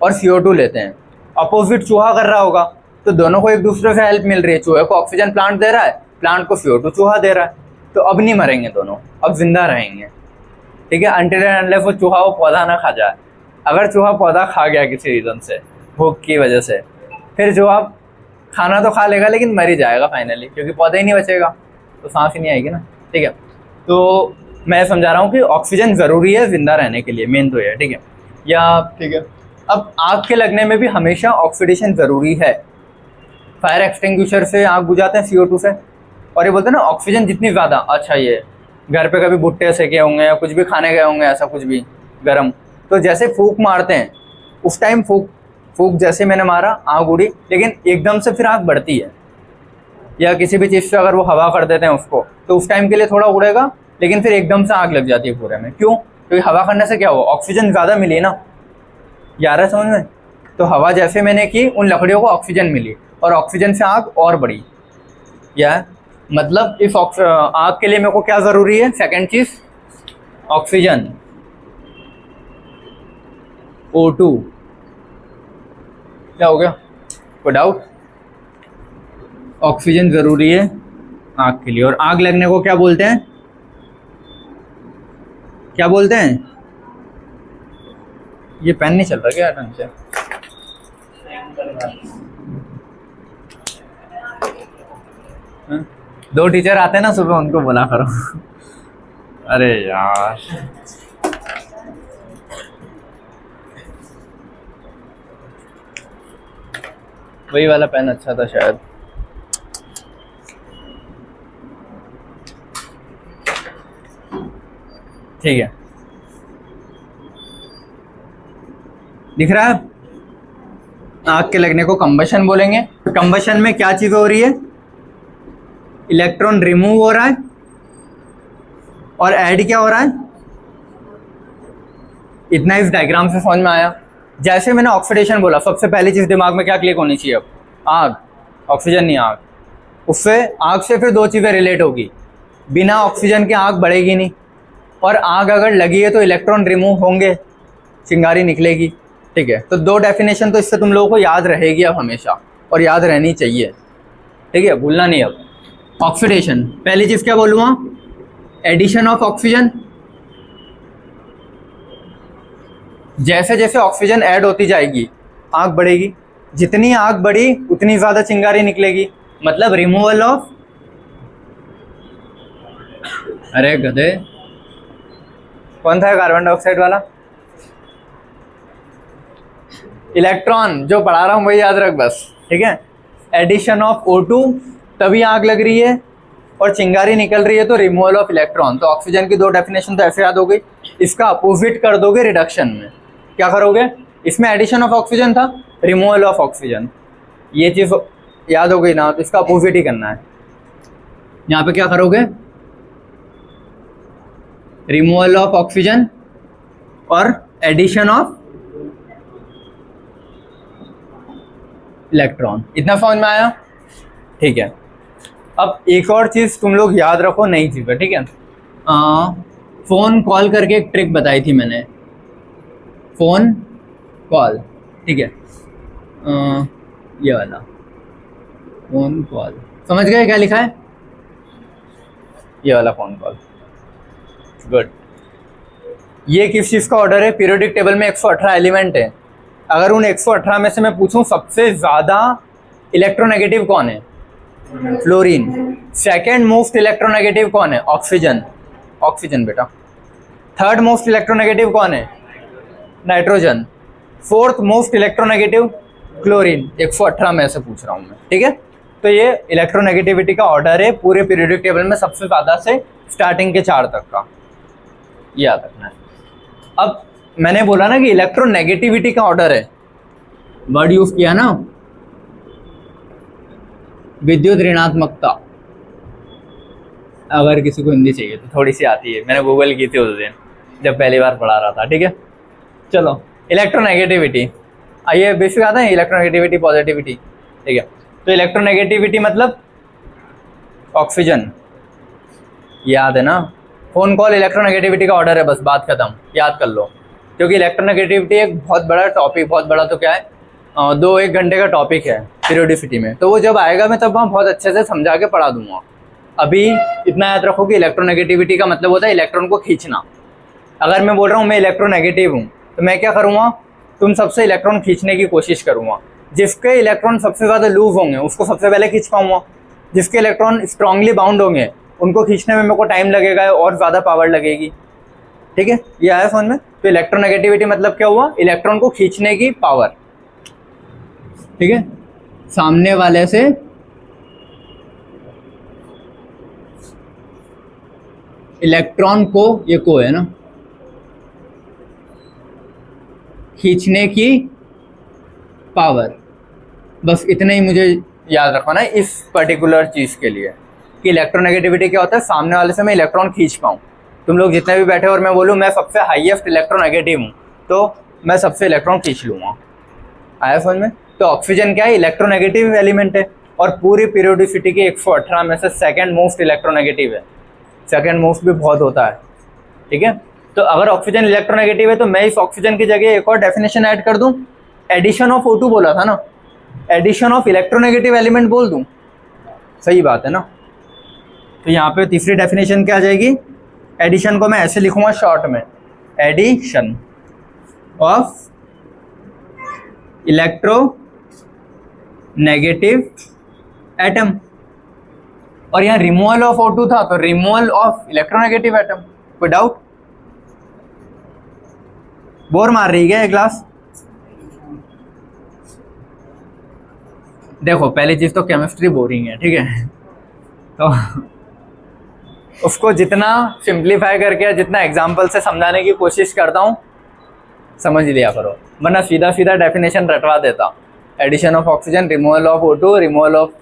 A: और CO2 लेते हैं। अपोजिट चूहा कर रहा होगा, तो दोनों को एक दूसरे से हेल्प मिल रही है। चूहे को ऑक्सीजन प्लांट दे रहा है, प्लांट को CO2 चूहा दे रहा है। तो अब नहीं मरेंगे दोनों, अब जिंदा रहेंगे, ठीक है, अनटिल एंड अनलेस वो चूहा वो पौधा ना खा जाए। अगर चूहा पौधा खा गया किसी रीज़न से, भूख की वजह से, फिर चूहा खाना तो खा लेगा लेकिन मर ही जाएगा फाइनली, क्योंकि पौधा ही नहीं बचेगा, तो सांस ही नहीं आएगी ना, ठीक है। तो मैं समझा रहा हूँ कि ऑक्सीजन ज़रूरी है ज़िंदा रहने के लिए, मेन तो ये है, ठीक है। या ठीक है, अब आग के लगने में भी हमेशा ऑक्सीडेशन ज़रूरी है। फायर एक्सटिंग्विशर से आग बुझाते हैं CO2 से, और ये बोलते हैं ना ऑक्सीजन जितनी ज़्यादा, अच्छा ये घर पे कभी भुट्टे सेके होंगे या कुछ भी खाने गए होंगे, ऐसा कुछ भी गरम, तो जैसे फूंक मारते हैं उस टाइम फूंक जैसे मैंने मारा, आग उड़ी, लेकिन एकदम से फिर आग बढ़ती है। या किसी भी चीज़ से अगर वो हवा कर देते हैं उसको, तो उस टाइम के लिए थोड़ा उड़ेगा, लेकिन फिर एकदम से आग लग जाती है पूरे में। क्यों? क्योंकि हवा करने से क्या हुआ, ऑक्सीजन ज़्यादा मिली ना, यार समझ में। तो हवा जैसे मैंने की, उन लकड़ियों को ऑक्सीजन मिली और ऑक्सीजन से आग और बढ़ी। या मतलब इस आग के लिए मेरे को क्या ज़रूरी है? सेकंड चीज़ ऑक्सीजन, O2। क्या हो गया, कोई डाउट? ऑक्सीजन ज़रूरी है आग के लिए। और आग लगने को क्या बोलते हैं? क्या बोलते हैं? ये पेन नहीं चल रहा क्या ढंग से? दो टीचर आते हैं ना सुबह, उनको बोला करो। अरे यार, वही वाला पेन अच्छा था शायद। ठीक है, दिख रहा है? आग के लगने को कंबशन बोलेंगे। कंबशन में क्या चीज़ हो रही है? इलेक्ट्रॉन रिमूव हो रहा है और ऐड क्या हो रहा है? इतना इस डायग्राम से समझ में आया। जैसे मैंने ऑक्सीडेशन बोला, सबसे पहली चीज़ दिमाग में क्या क्लिक होनी चाहिए? अब आग, ऑक्सीजन नहीं आग। उससे आग से फिर दो चीज़ें रिलेट होगी। बिना ऑक्सीजन के आग बढ़ेगी नहीं, और आग अगर लगी है तो इलेक्ट्रॉन रिमूव होंगे, चिंगारी निकलेगी, ठीक है। तो दो डेफिनेशन तो इससे तुम लोगों को याद रहेगी अब हमेशा, और याद रहनी चाहिए, ठीक है, भूलना नहीं। अब ऑक्सीडेशन, पहली चीज़ क्या बोलूँगा? Addition of oxygen. जैसे जैसे ऑक्सीजन ऐड होती जाएगी आग बढ़ेगी, जितनी आग बढ़ी उतनी ज़्यादा चिंगारी निकलेगी, मतलब रिमूवल ऑफ, अरे गधे कौन था कार्बन डाइऑक्साइड वाला? इलेक्ट्रॉन, जो पढ़ा रहा हूँ वही याद रख बस, ठीक है। एडिशन ऑफ O2, तभी आग लग रही है, और चिंगारी निकल रही है तो रिमूवल ऑफ इलेक्ट्रॉन। तो ऑक्सीजन की दो डेफिनेशन तो ऐसे याद हो गई। इसका अपोजिट कर दोगे रिडक्शन में, क्या करोगे? इसमें एडिशन ऑफ ऑक्सीजन था, रिमूवल ऑफ ऑक्सीजन, ये चीज़ याद हो गई ना, तो इसका अपोजिट ही करना है। यहाँ पे क्या करोगे? रिमूवल ऑफ ऑक्सीजन और एडिशन ऑफ इलेक्ट्रॉन। इतना समझ में आया? ठीक है। अब एक और चीज़ तुम लोग याद रखो, नई चीज़ है, ठीक है। फ़ोन कॉल करके एक ट्रिक बताई थी मैंने, फ़ोन कॉल, ठीक है। ये वाला फ़ोन कॉल, समझ गए क्या लिखा है? ये वाला फ़ोन कॉल, गुड। ये किस चीज़ का ऑर्डर है? पीरियोडिक टेबल में 118 एलिमेंट है। अगर उन 118 में से मैं पूछूं सबसे ज़्यादा इलेक्ट्रोनेगेटिव कौन है? फ्लोरीन। सेकेंड मोस्ट इलेक्ट्रोनेगेटिव कौन है? ऑक्सीजन। ऑक्सीजन बेटा। थर्ड मोस्ट इलेक्ट्रोनेगेटिव कौन है? Nitrogen. Fourth most electronegative chlorine. 118 में से पूछ रहा हूँ मैं, ठीक है। तो ये इलेक्ट्रोनेगेटिविटी का ऑर्डर है पूरे पीरियोडिक टेबल में, सबसे ज़्यादा से स्टार्टिंग के 4 तक का, याद रखना है। अब मैंने बोला ना कि इलेक्ट्रोनेगेटिविटी का ऑर्डर है, वर्ड यूज किया ना, विद्युत ऋणात्मकता। अगर किसी को हिंदी चाहिए तो थोड़ी सी आती है, मैंने गूगल की थी उस दिन जब पहली बार पढ़ा रहा था, ठीक है। चलो इलेक्ट्रोनेगेटिविटी, आइए बेसिक आता है इलेक्ट्रोनेगेटिविटी पॉजिटिविटी, ठीक है। तो इलेक्ट्रोनेगेटिविटी मतलब ऑक्सीजन, याद है ना। फोन कॉल इलेक्ट्रोनेगेटिविटी का ऑर्डर है, बस बात खत्म, याद कर लो। क्योंकि इलेक्ट्रोनेगेटिविटी एक बहुत बड़ा टॉपिक, बहुत बड़ा तो क्या है, 2-1 घंटे का टॉपिक है पीरियोडिसिटी में। तो वो जब आएगा मैं तब वहाँ बहुत अच्छे से समझा के पढ़ा दूंगा। अभी इतना याद रखो कि इलेक्ट्रोनेगेटिविटी का मतलब होता है इलेक्ट्रॉन को खींचना। अगर मैं बोल रहा हूँ मैं इलेक्ट्रोनेगेटिव हूँ तो मैं क्या करूँगा, तुम सबसे इलेक्ट्रॉन खींचने की कोशिश करूँगा। जिसके इलेक्ट्रॉन सबसे ज़्यादा लूज होंगे उसको सबसे पहले खींच पाऊँगा। जिसके इलेक्ट्रॉन स्ट्रांगली बाउंड होंगे उनको खींचने में मेरे को टाइम लगेगा और ज़्यादा पावर लगेगी, ठीक है। ये आया समझ में। तो इलेक्ट्रोनेगेटिविटी मतलब क्या हुआ, इलेक्ट्रॉन को खींचने की पावर, ठीक है। सामने वाले से इलेक्ट्रॉन को, ये को है ना, खींचने की पावर, बस इतना ही मुझे याद रखना है इस पर्टिकुलर चीज़ के लिए कि इलेक्ट्रोनेगेटिविटी क्या होता है, सामने वाले से मैं इलेक्ट्रॉन खींच पाऊँ। तुम लोग जितने भी बैठे और मैं बोलूँ मैं सबसे हाईएस्ट इलेक्ट्रोनेगेटिव हूँ तो मैं सबसे इलेक्ट्रॉन खींच लूँगा। आया समझ में। तो ऑक्सीजन क्या है, इलेक्ट्रोनेगेटिव एलिमेंट है और पूरी पीरियोडिसिटी की 118 में से सेकंड मोस्ट इलेक्ट्रोनेगेटिव है। सेकंड मोस्ट भी बहुत होता है, ठीक है। तो अगर ऑक्सीजन इलेक्ट्रोनेगेटिव है तो मैं इस ऑक्सीजन की जगह एक और डेफिनेशन ऐड कर दूं, एडिशन ऑफ O2 बोला था ना, एडिशन ऑफ इलेक्ट्रोनेगेटिव एलिमेंट बोल दूं, सही बात है ना। तो यहाँ पे तीसरी डेफिनेशन क्या आ जाएगी, एडिशन को मैं ऐसे लिखूंगा शॉर्ट में, एडिशन ऑफ इलेक्ट्रोनेगेटिव एटम। और यहाँ रिमूवल ऑफ O2 था तो रिमूवल ऑफ इलेक्ट्रोनेगेटिव एटम। कोई डाउट? बोर मार रही है क्लास? देखो पहली चीज तो केमिस्ट्री बोरिंग है, ठीक है। तो उसको जितना सिंप्लीफाई करके, जितना एग्जाम्पल से समझाने की कोशिश करता हूँ, समझ लिया करो, वरना सीधा सीधा डेफिनेशन रटवा देता। Addition of oxygen, removal of O2, removal of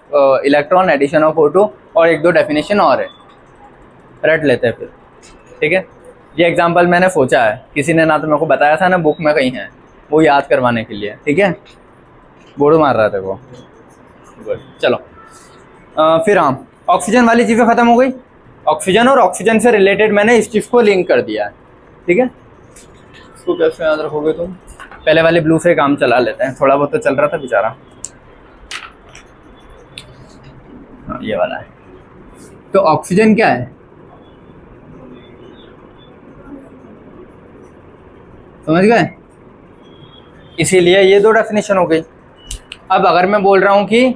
A: electron, addition of O2 और 1-2 डेफिनेशन और है, रट लेते हैं फिर, ठीक है। ये एग्जाम्पल मैंने सोचा है, किसी ने ना तो मेरे को बताया था ना बुक में कहीं है, वो याद करवाने के लिए, ठीक है। बोर्ड मार रहा था वो। चलो फिर हाँ, ऑक्सीजन वाली चीज़ें ख़त्म हो गई। ऑक्सीजन और ऑक्सीजन से रिलेटेड मैंने इस चीज़ को लिंक कर दिया है, ठीक है। इसको कैसे याद रखोगे तुम? पहले वाले ब्लू से काम चला लेते हैं, थोड़ा बहुत तो चल रहा था बेचारा। हाँ ये वाला है। तो ऑक्सीजन क्या है, समझ गए? इसीलिए ये 2 डेफिनेशन हो गई। अब अगर मैं बोल रहा हूँ कि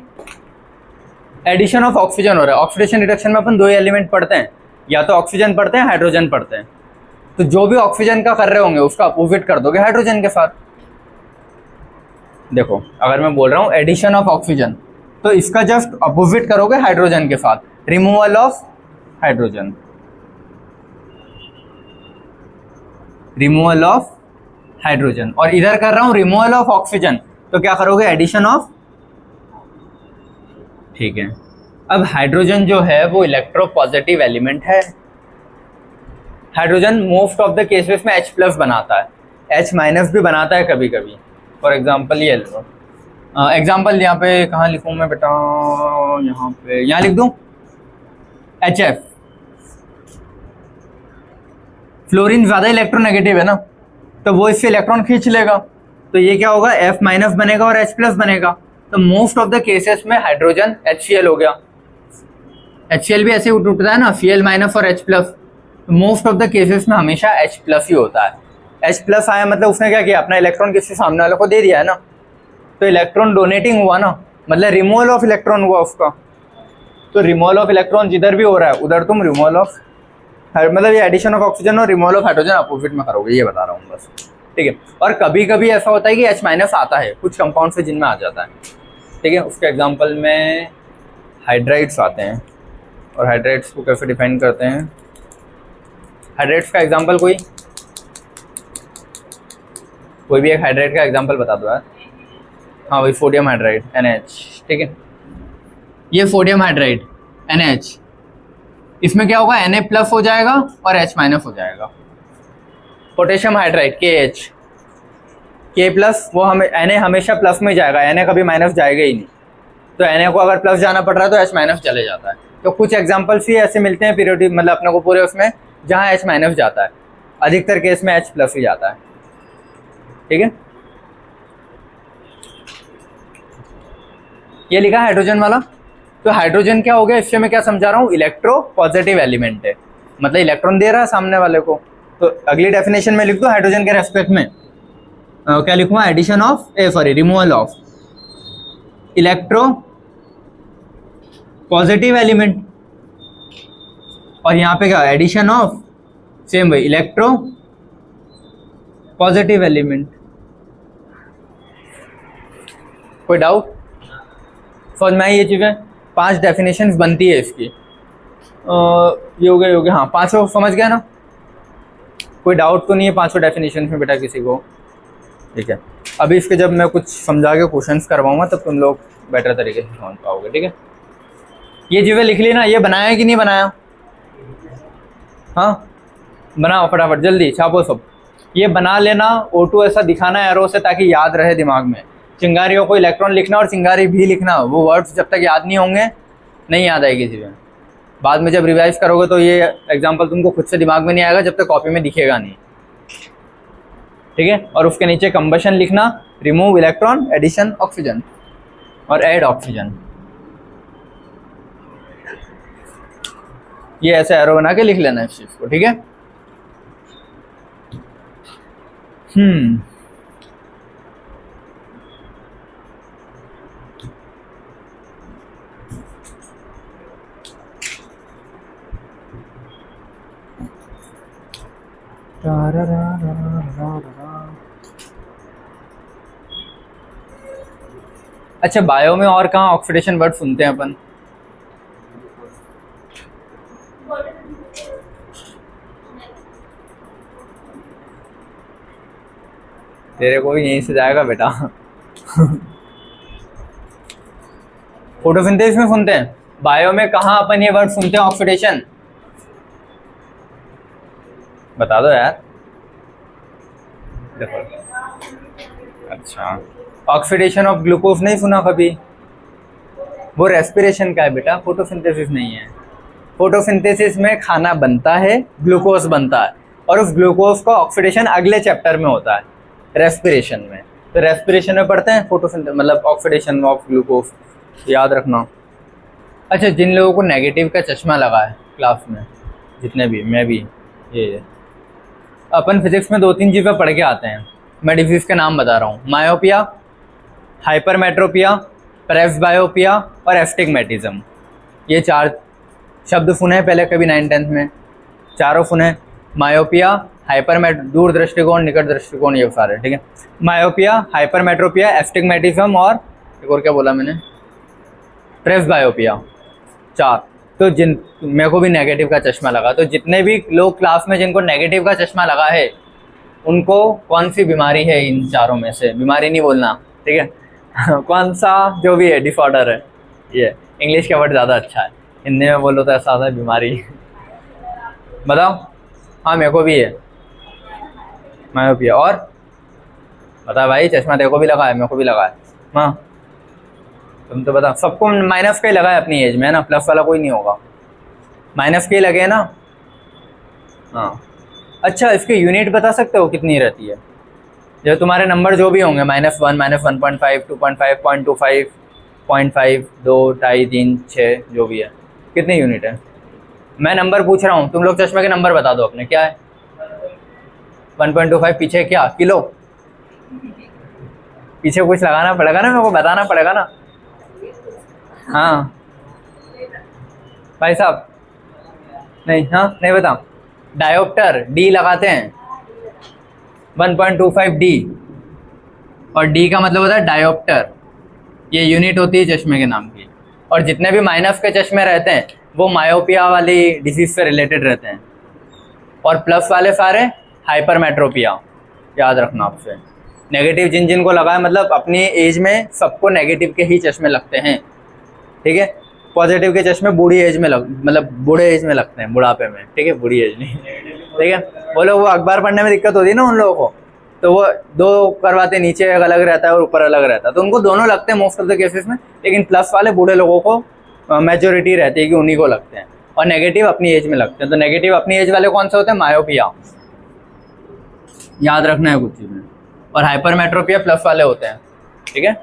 A: एडिशन ऑफ ऑक्सीजन हो रहा है, ऑक्सीडेशन रिडक्शन में अपन 2 एलिमेंट पढ़ते हैं, या तो ऑक्सीजन पढ़ते हैं हाइड्रोजन पढ़ते हैं। तो जो भी ऑक्सीजन का कर रहे होंगे उसका अपोजिट कर दोगे हाइड्रोजन के साथ। देखो अगर मैं बोल रहा हूँ एडिशन ऑफ ऑक्सीजन तो इसका जस्ट अपोजिट करोगे हाइड्रोजन के साथ, removal of hydrogen, removal of hydrogen. और इधर कर रहा हूं रिमूवल ऑफ ऑक्सीजन तो क्या करोगे, एडिशन ऑफ, ठीक है। अब हाइड्रोजन जो है वो इलेक्ट्रोपॉजिटिव एलिमेंट है। Hydrogen most of the cases में H+ बनाता है, H- भी बनाता है कभी कभी। फॉर एग्जाम्पल ये लो, एग्जाम्पल यहाँ पे कहाँ लिखूँ मैं बेटा, यहाँ पे, यहाँ लिख दूँ HF। फ्लोरीन ज़्यादा इलेक्ट्रोनेगेटिव है ना, तो वो इससे इलेक्ट्रॉन खींच लेगा, तो ये क्या होगा, F- बनेगा और H+ बनेगा। तो मोस्ट ऑफ द केसेस में हाइड्रोजन HCl हो गया। HCl भी ऐसे उठता है ना, Cl- और H+। Most of the cases में हमेशा H+ ही होता है। H+ आया मतलब उसने क्या किया, अपना इलेक्ट्रॉन किसी सामने वाले को दे दिया है ना, तो इलेक्ट्रॉन डोनेटिंग हुआ ना, मतलब रिमूवल ऑफ इलेक्ट्रॉन हुआ उसका। तो रिमूवल ऑफ इलेक्ट्रॉन जिधर भी हो रहा है उधर तुम रिमूवल ऑफ मतलब ये एडिशन ऑफ ऑक्सीजन और रिमूवल ऑफ हाइड्रोजन अपोजिट में करोगे, ये बता रहा हूँ बस, ठीक है। और कभी कभी ऐसा होता है कि H- आता है कुछ कंपाउंड से जिनमें आ जाता है, ठीक है। उसके एग्जांपल में हाइड्राइड्स आते हैं, और हाइड्राइड्स को कैसे डिफाइन करते हैं। हाइड्राइड्स का एग्जांपल कोई भी एक हाइड्राइड का एग्जांपल बता दो यार। हाँ वही सोडियम हाइड्राइड NH, ठीक है। ये सोडियम हाइड्राइड NH, इसमें क्या होगा, Na+ हो जाएगा और H- हो जाएगा। पोटेशियम हाइड्राइड KH, K+, वो हमें Na हमेशा प्लस में जाएगा, Na कभी माइनस जाएगा ही नहीं। तो Na को अगर प्लस जाना पड़ रहा है तो H- चले जाता है। तो कुछ एग्जांपल्स ही ऐसे मिलते हैं पीरियोडिक, मतलब अपने को पूरे उसमें जहाँ H- जाता है, अधिकतर केस में H+ ही जाता है, ठीक है। ये लिखा हाइड्रोजन वाला। तो हाइड्रोजन क्या हो गया, इससे मैं क्या समझा रहा हूँ, इलेक्ट्रो पॉजिटिव एलिमेंट है, मतलब इलेक्ट्रॉन दे रहा है सामने वाले को। तो अगली डेफिनेशन में लिख दो हाइड्रोजन के रेस्पेक्ट में क्या लिखूंगा, addition of removal of electropositive element, और यहाँ पे क्या, एडिशन ऑफ सेम भाई इलेक्ट्रो पॉजिटिव एलिमेंट। कोई डाउट समझ में आई ये चीज़ें? 5 डेफिनेशंस बनती है इसकी। ये हो गया हाँ, 5 समझ गया ना? कोई डाउट तो नहीं है 5 डेफिनेशन में बेटा किसी को? ठीक है। अभी इसके जब मैं कुछ समझा के क्वेश्चंस करवाऊंगा तब तुम लोग बेटर तरीके से समझ पाओगे, ठीक है। ये चीज़ें लिख ली ना, ये बनाया है कि नहीं बनाया? हाँ बनाओ फटाफट, जल्दी छापो सब। ये बना लेना, O2 ऐसा दिखाना एरो से ताकि याद रहे दिमाग में। चिंगारियों को इलेक्ट्रॉन लिखना और चिंगारी भी लिखना, वो वर्ड्स जब तक याद नहीं होंगे नहीं याद आएगी चीज़ें। बाद में जब रिवाइज करोगे तो ये एग्जाम्पल तुमको खुद से दिमाग में नहीं आएगा जब तक कॉपी में दिखेगा नहीं, ठीक है। और उसके नीचे कंबशन लिखना, रिमूव इलेक्ट्रॉन, एडिशन ऑक्सीजन और ऐड ऑक्सीजन। ये ऐसे एरो बना के लिख लेना इस चीज़ को, ठीक है। अच्छा बायो में और कहाँ ऑक्सीडेशन वर्ड सुनते हैं अपन? तेरे को भी यहीं से जाएगा बेटा। फोटोसिंथेसिस में सुनते हैं, बायो में कहाँ अपन ये वर्ड सुनते हैं ऑक्सीडेशन? बता दो यार। देखो अच्छा, ऑक्सीडेशन ऑफ ग्लूकोज नहीं सुना कभी? वो रेस्पिरेशन का है बेटा, फोटोसिंथेसिस नहीं है। फोटोसिंथेसिस में खाना बनता है, ग्लूकोज बनता है, और उस ग्लूकोज का ऑक्सीडेशन अगले चैप्टर में होता है रेस्पिरेशन में। तो रेस्पिरेशन में पढ़ते हैं फोटोसिंथेसिस मतलब ऑक्सीडेशन ऑफ ग्लूकोज, याद रखना। अच्छा जिन लोगों को नेगेटिव का चश्मा लगा है क्लास में, जितने भी, मैं भी, ये अपन फिजिक्स में 2-3 चीज़ें पढ़ के आते हैं। मैं डिजीज़ के नाम बता रहा हूँ, मायोपिया, हाइपरमेट्रोपिया, प्रेस्बायोपिया और एस्टिग्मेटिज्म। ये 4 शब्द सुने पहले कभी 9th-10th में? चारों सुने, मायोपिया, दूर दृष्टिकोण, निकट दृष्टिकोण, ये सारे, ठीक है। मायोपिया, हाइपरमेट्रोपिया, एस्टिग्मेटिज्म और एक और क्या बोला मैंने, प्रेस्बायोपिया, 4। तो जिन मेरे को भी नेगेटिव का चश्मा लगा, तो जितने भी लोग क्लास में जिनको नेगेटिव का चश्मा लगा है उनको कौन सी बीमारी है इन चारों में से? बीमारी नहीं बोलना, ठीक है। कौन सा जो भी है डिसऑर्डर है, ये इंग्लिश का वर्ड ज़्यादा अच्छा है, हिंदी में बोलो तो ऐसा आता है बीमारी। बताओ। हाँ मेरे को भी है मायोपिया। और बता भाई, चश्मा तेरे को भी लगा है, मेरे को भी लगा है। हाँ तुम तो बता, सबको माइनस का ही लगा है अपनी एज में, है ना? प्लस वाला कोई नहीं होगा, माइनस के ही लगे ना। हाँ अच्छा, इसके यूनिट बता सकते हो कितनी रहती है? जो तुम्हारे नंबर जो भी होंगे, -1, -1.5, 2.5, 0.25, 0.5, 2, 2.5, 3, 6 जो भी है, कितनी यूनिट है? मैं नंबर पूछ रहा हूँ, तुम लोग चश्मे के नंबर बता दो अपने। क्या है? 1.25। पीछे क्या? किलो? पीछे कुछ लगाना पड़ेगा ना, मेरे को बताना पड़ेगा ना। हाँ भाई साहब, नहीं, हाँ नहीं बता, डायोप्टर डी लगाते हैं 1.25 डी, और डी का मतलब होता है डायोप्टर, ये यूनिट होती है चश्मे के नाम की। और जितने भी माइनस के चश्मे रहते हैं वो मायोपिया वाली डिजीज से रिलेटेड रहते हैं, और प्लस वाले सारे हाइपरमेट्रोपिया, याद रखना आपसे। नेगेटिव जिन जिन को लगा है, मतलब अपनी एज में सबको नेगेटिव के ही चश्मे लगते हैं, ठीक है। पॉजिटिव के चश्मे बूढ़ी एज में मतलब बूढ़े एज में लगते हैं, बुढ़ापे में, ठीक है, बूढ़ी एज नहीं, ठीक है। वो लोग वो अखबार पढ़ने में दिक्कत होती है ना उन लोगों को, तो वो दो करवाते, नीचे अलग रहता है और ऊपर अलग रहता है, तो उनको दोनों लगते हैं मोस्ट ऑफ द केसेस में। लेकिन प्लस वाले बूढ़े लोगों को मेजोरिटी रहती है कि उन्हीं को लगते हैं, और नेगेटिव अपनी एज में लगते हैं। तो नेगेटिव अपनी एज वाले कौन से होते हैं? मायोपिया, याद रखना है कुछ चीज़ें। और हाइपरमेट्रोपिया प्लस वाले होते हैं, ठीक है।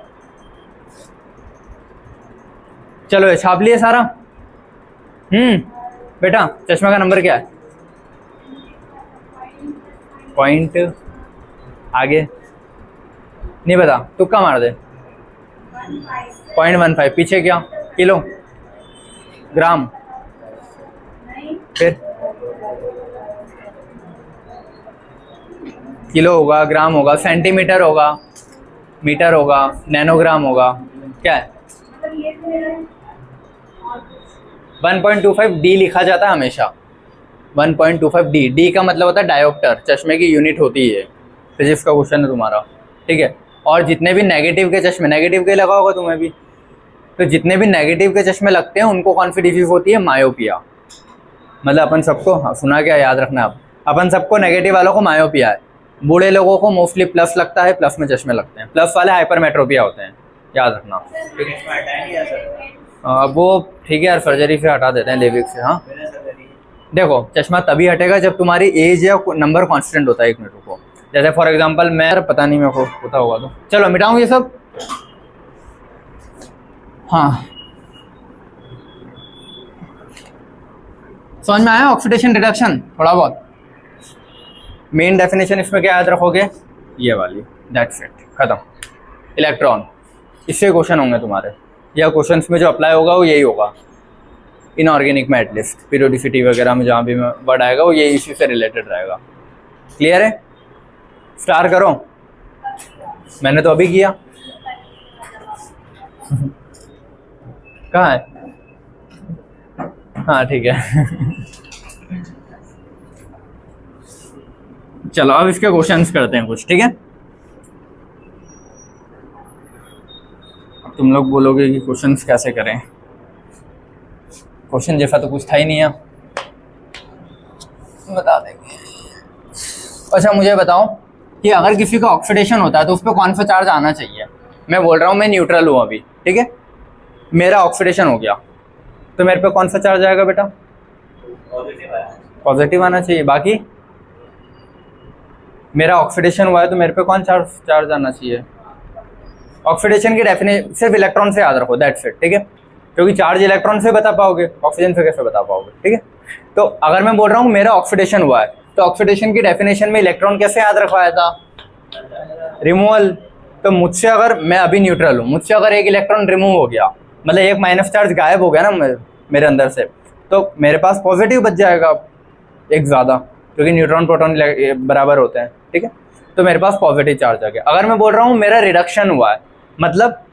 A: चलो ये छाप लिए सारा। बेटा चश्मा का नंबर क्या है? पॉइंट आगे नहीं पता, तुक्का मार दे। 0.15। पीछे क्या? किलो, ग्राम, फिर किलो होगा, ग्राम होगा, सेंटीमीटर होगा, मीटर होगा, नैनोग्राम होगा, क्या है? 1.25 डी लिखा जाता है हमेशा, 1.25 डी। डी का मतलब होता है डायोप्टर, चश्मे की यूनिट होती है। फिजिक्स का क्वेश्चन है तुम्हारा, ठीक है। और जितने भी नेगेटिव के चश्मे, नेगेटिव के लगा होगा तुम्हें भी, तो जितने भी नेगेटिव के चश्मे लगते हैं उनको कौन सी डिजीज होती है? मायोपिया। मतलब अपन सबको, हाँ, सुना क्या, याद रखना आप, अपन सबको नेगेटिव वालों को मायोपिया है। बूढ़े लोगों को मोस्टली प्लस लगता है, प्लस में चश्मे लगते हैं, प्लस वाले हाइपरमेट्रोपिया होते हैं, याद रखना। अब वो ठीक है यार, सर्जरी से हटा देते हैं, लेविक से। हाँ देखो, चश्मा तभी हटेगा जब तुम्हारी एज या नंबर कांस्टेंट होता है। 1 मिनट रुको, जैसे फॉर एग्जांपल मैं, पता नहीं मेरे को पता होगा तो चलो मिटाऊं ये सब। हाँ समझ में आया? ऑक्सीडेशन रिडक्शन थोड़ा बहुत। मेन डेफिनेशन इसमें क्या याद रखोगे? ये वाली, दैट्स इट, खत्म। इलेक्ट्रॉन, इससे क्वेश्चन होंगे तुम्हारे, या क्वेश्चंस में जो अप्लाई होगा वो यही होगा, इनऑर्गेनिक में एटलीस्ट, पीरियोडिसिटी वगैरह में जहाँ भी वर्ड आएगा वो ये इसी से रिलेटेड रहेगा। क्लियर है? स्टार करो, मैंने तो अभी किया। कहाँ है? हाँ ठीक है। चलो अब इसके क्वेश्चंस करते हैं कुछ, ठीक है। अब तुम लोग बोलोगे कि क्वेश्चंस कैसे करें, क्वेश्चन जैसा तो कुछ था ही नहीं है, बता देंगे। अच्छा मुझे बताओ कि अगर किसी का ऑक्सीडेशन होता है तो उस पर कौन सा चार्ज आना चाहिए? मैं बोल रहा हूँ मैं न्यूट्रल हूँ अभी, ठीक है, मेरा ऑक्सीडेशन हो गया तो मेरे पे कौन सा चार्ज आएगा बेटा? पॉजिटिव आना चाहिए। बाकी मेरा ऑक्सीडेशन हुआ है तो मेरे पे कौन चार्ज आना चाहिए? ऑक्सीडेशन की डेफिनेशन सिर्फ इलेक्ट्रॉन से याद रखो, दैट्स इट, ठीक है, क्योंकि चार्ज इलेक्ट्रॉन से बता पाओगे, ऑक्सीजन से कैसे बता पाओगे, ठीक है। तो अगर मैं बोल रहा हूँ मेरा ऑक्सीडेशन हुआ है तो ऑक्सीडेशन की डेफिनेशन में इलेक्ट्रॉन कैसे याद रखवाया था? रिमूवल। तो मुझसे अगर, मैं अभी न्यूट्रल हूँ, मुझसे अगर एक इलेक्ट्रॉन रिमूव हो गया, मतलब एक माइनस चार्ज गायब हो गया ना मेरे अंदर से, तो मेरे पास पॉजिटिव बच जाएगा एक ज़्यादा, क्योंकि न्यूट्रॉन प्रोटॉन बराबर होते हैं, ठीक है, तो मेरे पास पॉजिटिव चार्ज आ गया। अगर मैं बोल रहा हूँ मेरा रिडक्शन हुआ है, मतलब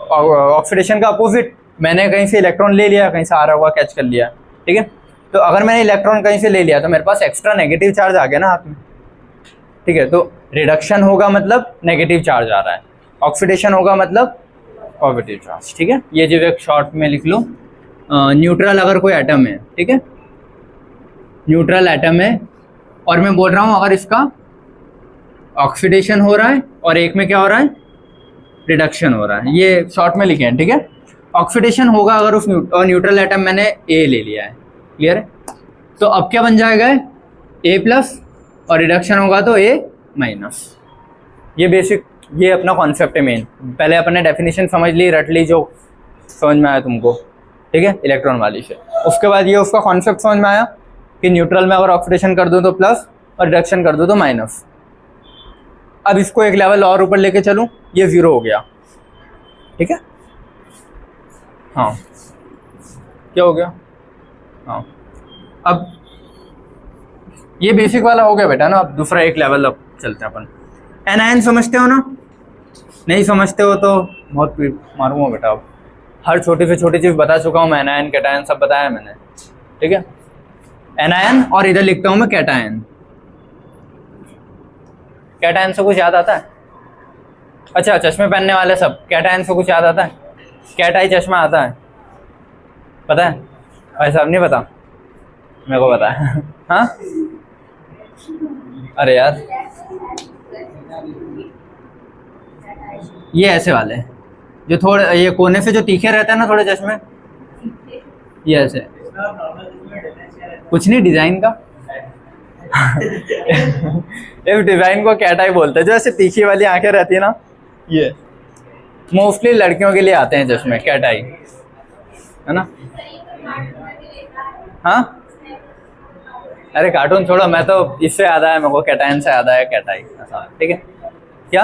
A: ऑक्सीडेशन का अपोजिट, मैंने कहीं से इलेक्ट्रॉन ले लिया, कहीं से आ रहा हुआ कैच कर लिया, ठीक है, तो अगर मैंने इलेक्ट्रॉन कहीं से ले लिया तो मेरे पास एक्स्ट्रा नेगेटिव चार्ज आ गया ना हाथ में, ठीक है। तो रिडक्शन होगा मतलब नेगेटिव चार्ज आ रहा है, ऑक्सीडेशन होगा मतलब पॉजिटिव चार्ज, ठीक है। ये जो एक शॉर्ट में लिख लो, न्यूट्रल अगर कोई एटम है, ठीक है, न्यूट्रल एटम है, और मैं बोल रहा हूँ अगर इसका ऑक्सीडेशन हो रहा है और एक में क्या हो रहा है? रिडक्शन हो रहा है, ये शॉर्ट में लिखे हैं, ठीक है। ऑक्सीडेशन होगा अगर उस न्यूट्रल एटम मैंने ए ले लिया है, क्लियर है, तो अब क्या बन जाएगा? ए प्लस, और रिडक्शन होगा तो ए माइनस। ये बेसिक, ये अपना कॉन्सेप्ट है मेन। पहले अपने डेफिनेशन समझ ली, रट ली, जो समझ में आया तुमको, ठीक है, इलेक्ट्रॉन वाली से। उसके बाद ये उसका कॉन्सेप्ट समझ में आया कि न्यूट्रल में अगर ऑक्सीडेशन कर दूँ तो प्लस और रिडक्शन कर दूँ तो माइनस। अब इसको एक लेवल और ऊपर लेके चलूँ, ये 0 हो गया, ठीक है। हाँ क्या हो गया? हाँ अब ये बेसिक वाला हो गया बेटा ना, अब दूसरा एक लेवल अब चलते हैं अपन। एनायन समझते हो ना? नहीं समझते हो तो बहुत मारूंगा बेटा। अब हर छोटी से छोटी चीज़ बता चुका हूँ मैं, एनायन कैटायन सब बताया मैंने, ठीक है। एनायन और इधर लिखता हूँ मैं कैटायन। कैटायन से कुछ याद आता है? अच्छा, चश्मे पहनने वाले सब, कैटायन से कुछ याद आता है? कैटाई चश्मा आता है, पता है? भाई साहब नहीं पता? मेरे को पता है। हाँ अरे यार, ये ऐसे वाले जो थोड़े ये कोने से जो तीखे रहते हैं ना थोड़े चश्मे, ये ऐसे। कुछ नहीं, डिजाइन का। इस डिजाइन को कैटाई बोलते हैं, जो ऐसे तीखी वाली आंखें रहती है ना, ये मोस्टली लड़कियों के लिए आते हैं चश्मे, कैटाई, है ना? हाँ अरे कार्टून छोड़ो, मैं तो इससे याद आया मेरे को, कैटायन से याद आया कैटाई, ठीक है क्या?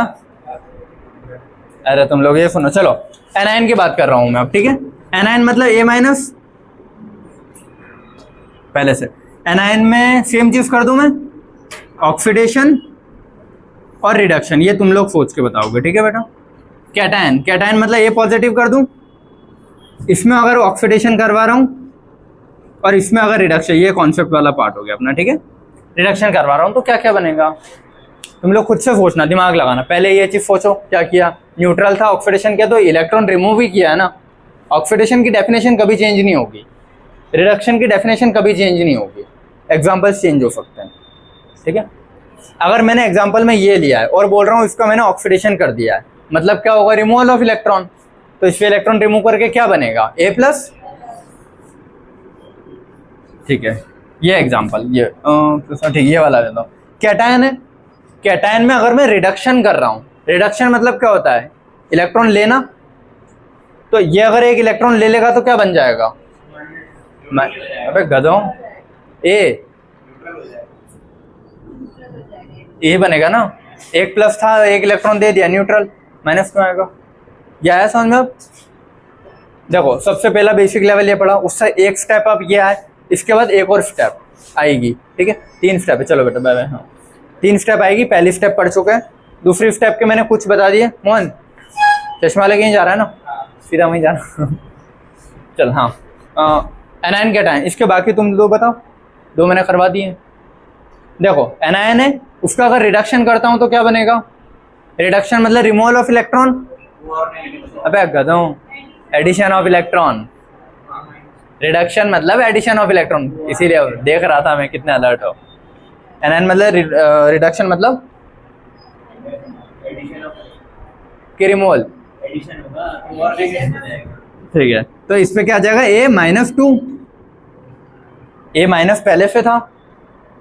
A: अरे तुम लोग ये सुनो, चलो एनायन की बात कर रहा हूं मैं अब, ठीक है। एनायन मतलब ए माइनस, पहले से एनायन में सेम चीज कर दूं मैं, ऑक्सीडेशन और रिडक्शन, ये तुम लोग सोच के बताओगे, ठीक है बेटा। कैटायन, कैटायन मतलब ए पॉजिटिव कर दूं, इसमें अगर ऑक्सीडेशन करवा रहा हूं और इसमें अगर रिडक्शन, ये कॉन्सेप्ट वाला पार्ट हो गया अपना, ठीक है। रिडक्शन करवा रहा हूं तो क्या क्या बनेगा, तुम लोग खुद से सोचना, दिमाग लगाना। पहले ये चीज सोचो, क्या किया, न्यूट्रल था, ऑक्सीडेशन किया तो इलेक्ट्रॉन रिमूव ही किया है ना। ऑक्सीडेशन की डेफिनेशन कभी चेंज नहीं होगी, रिडक्शन की डेफिनेशन कभी चेंज नहीं होगी, एग्जाम्पल्स चेंज हो सकते हैं, ठीक है। अगर मैंने एग्जाम्पल में ये लिया है और बोल रहा हूँ इसका मैंने ऑक्सीडेशन कर दिया है, मतलब क्या होगा, रिमूवल ऑफ इलेक्ट्रॉन। तो इससे इलेक्ट्रॉन रिमूव करके क्या बनेगा, ए प्लस, ठीक है। ये एग्जाम्पल, ये ठीक, ये वाला ले लो। कैटायन है, कैटायन में अगर मैं रिडक्शन कर रहा हूँ, रिडक्शन मतलब क्या होता है, इलेक्ट्रॉन लेना, तो ये अगर एक इलेक्ट्रॉन ले लेगा तो क्या बन जाएगा, अबे गधों, ए बनेगा ना, एक प्लस था, एक इलेक्ट्रॉन दे दिया, न्यूट्रल, माइनस क्यों आएगा, यह है समझ में। अब देखो सबसे पहला बेसिक लेवल ये पढ़ा, उससे एक स्टेप अब ये आए, इसके बाद एक और स्टेप आएगी, ठीक है। 3 स्टेप है, चलो बेटा बाय बाय। हाँ 3 स्टेप आएगी, पहली स्टेप पढ़ चुके हैं, दूसरी स्टेप के मैंने कुछ बता दिए। मोहन चश्मा लेके ही जा रहा है ना, सीधा वहीं जाना। चल हाँ, एनायन कैटायन, इसके बाकी तुम दो बताओ, 2 मैंने करवा दिए। देखो एनायन है, उसका अगर रिडक्शन करता हूँ तो क्या बनेगा, रिडक्शन मतलब रिमूवल ऑफ इलेक्ट्रॉन, अबे गधों, एडिशन ऑफ इलेक्ट्रॉन, रिडक्शन मतलब एडिशन ऑफ इलेक्ट्रॉन, इसीलिए देख रहा था मैं कितने अलर्ट हो। एनायन मतलब रिडक्शन मतलब कि रिमूवल, ठीक है। तो इस पे क्या आ जाएगा, ए माइनस 2, ए माइनस पहले से था,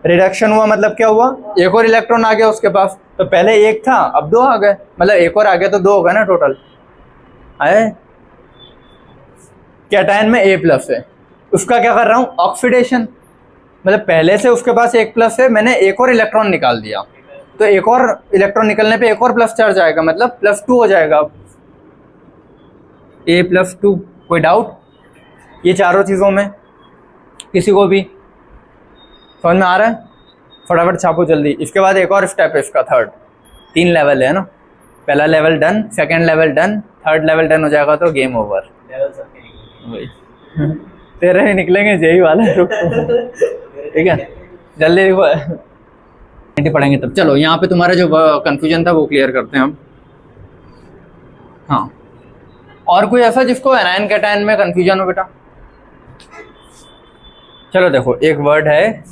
A: रिडक्शन हुआ मतलब क्या हुआ, एक और इलेक्ट्रॉन आ गया उसके पास, तो पहले 1 था अब 2 आ गए, मतलब एक और आ गया तो 2 होगा ना टोटल आए। कैटायन में ए प्लस है, उसका क्या कर रहा हूँ, ऑक्सीडेशन, मतलब पहले से उसके पास 1 प्लस है, मैंने एक और इलेक्ट्रॉन निकाल दिया, तो एक और इलेक्ट्रॉन निकलने पे एक और प्लस चार्ज आएगा, मतलब +2 हो जाएगा। अब A+2, कोई डाउट ये चारों चीज़ों में, किसी को भी समझ में आ रहा है? फटाफट छापो जल्दी। इसके बाद एक और स्टेप है इसका, थर्ड, 3 लेवल है ना, पहला level done, second level done, third level done हो जाएगा तो गेम ओवर। तेरे ही निकलेंगे जेई वाले, ठीक है जल्दी पढ़ेंगे तब। चलो यहाँ पे तुम्हारा जो कंफ्यूजन था वो क्लियर करते हैं हम। हाँ और कोई ऐसा जिसको एनायन कैटायन में कंफ्यूजन हो बेटा? चलो देखो एक वर्ड है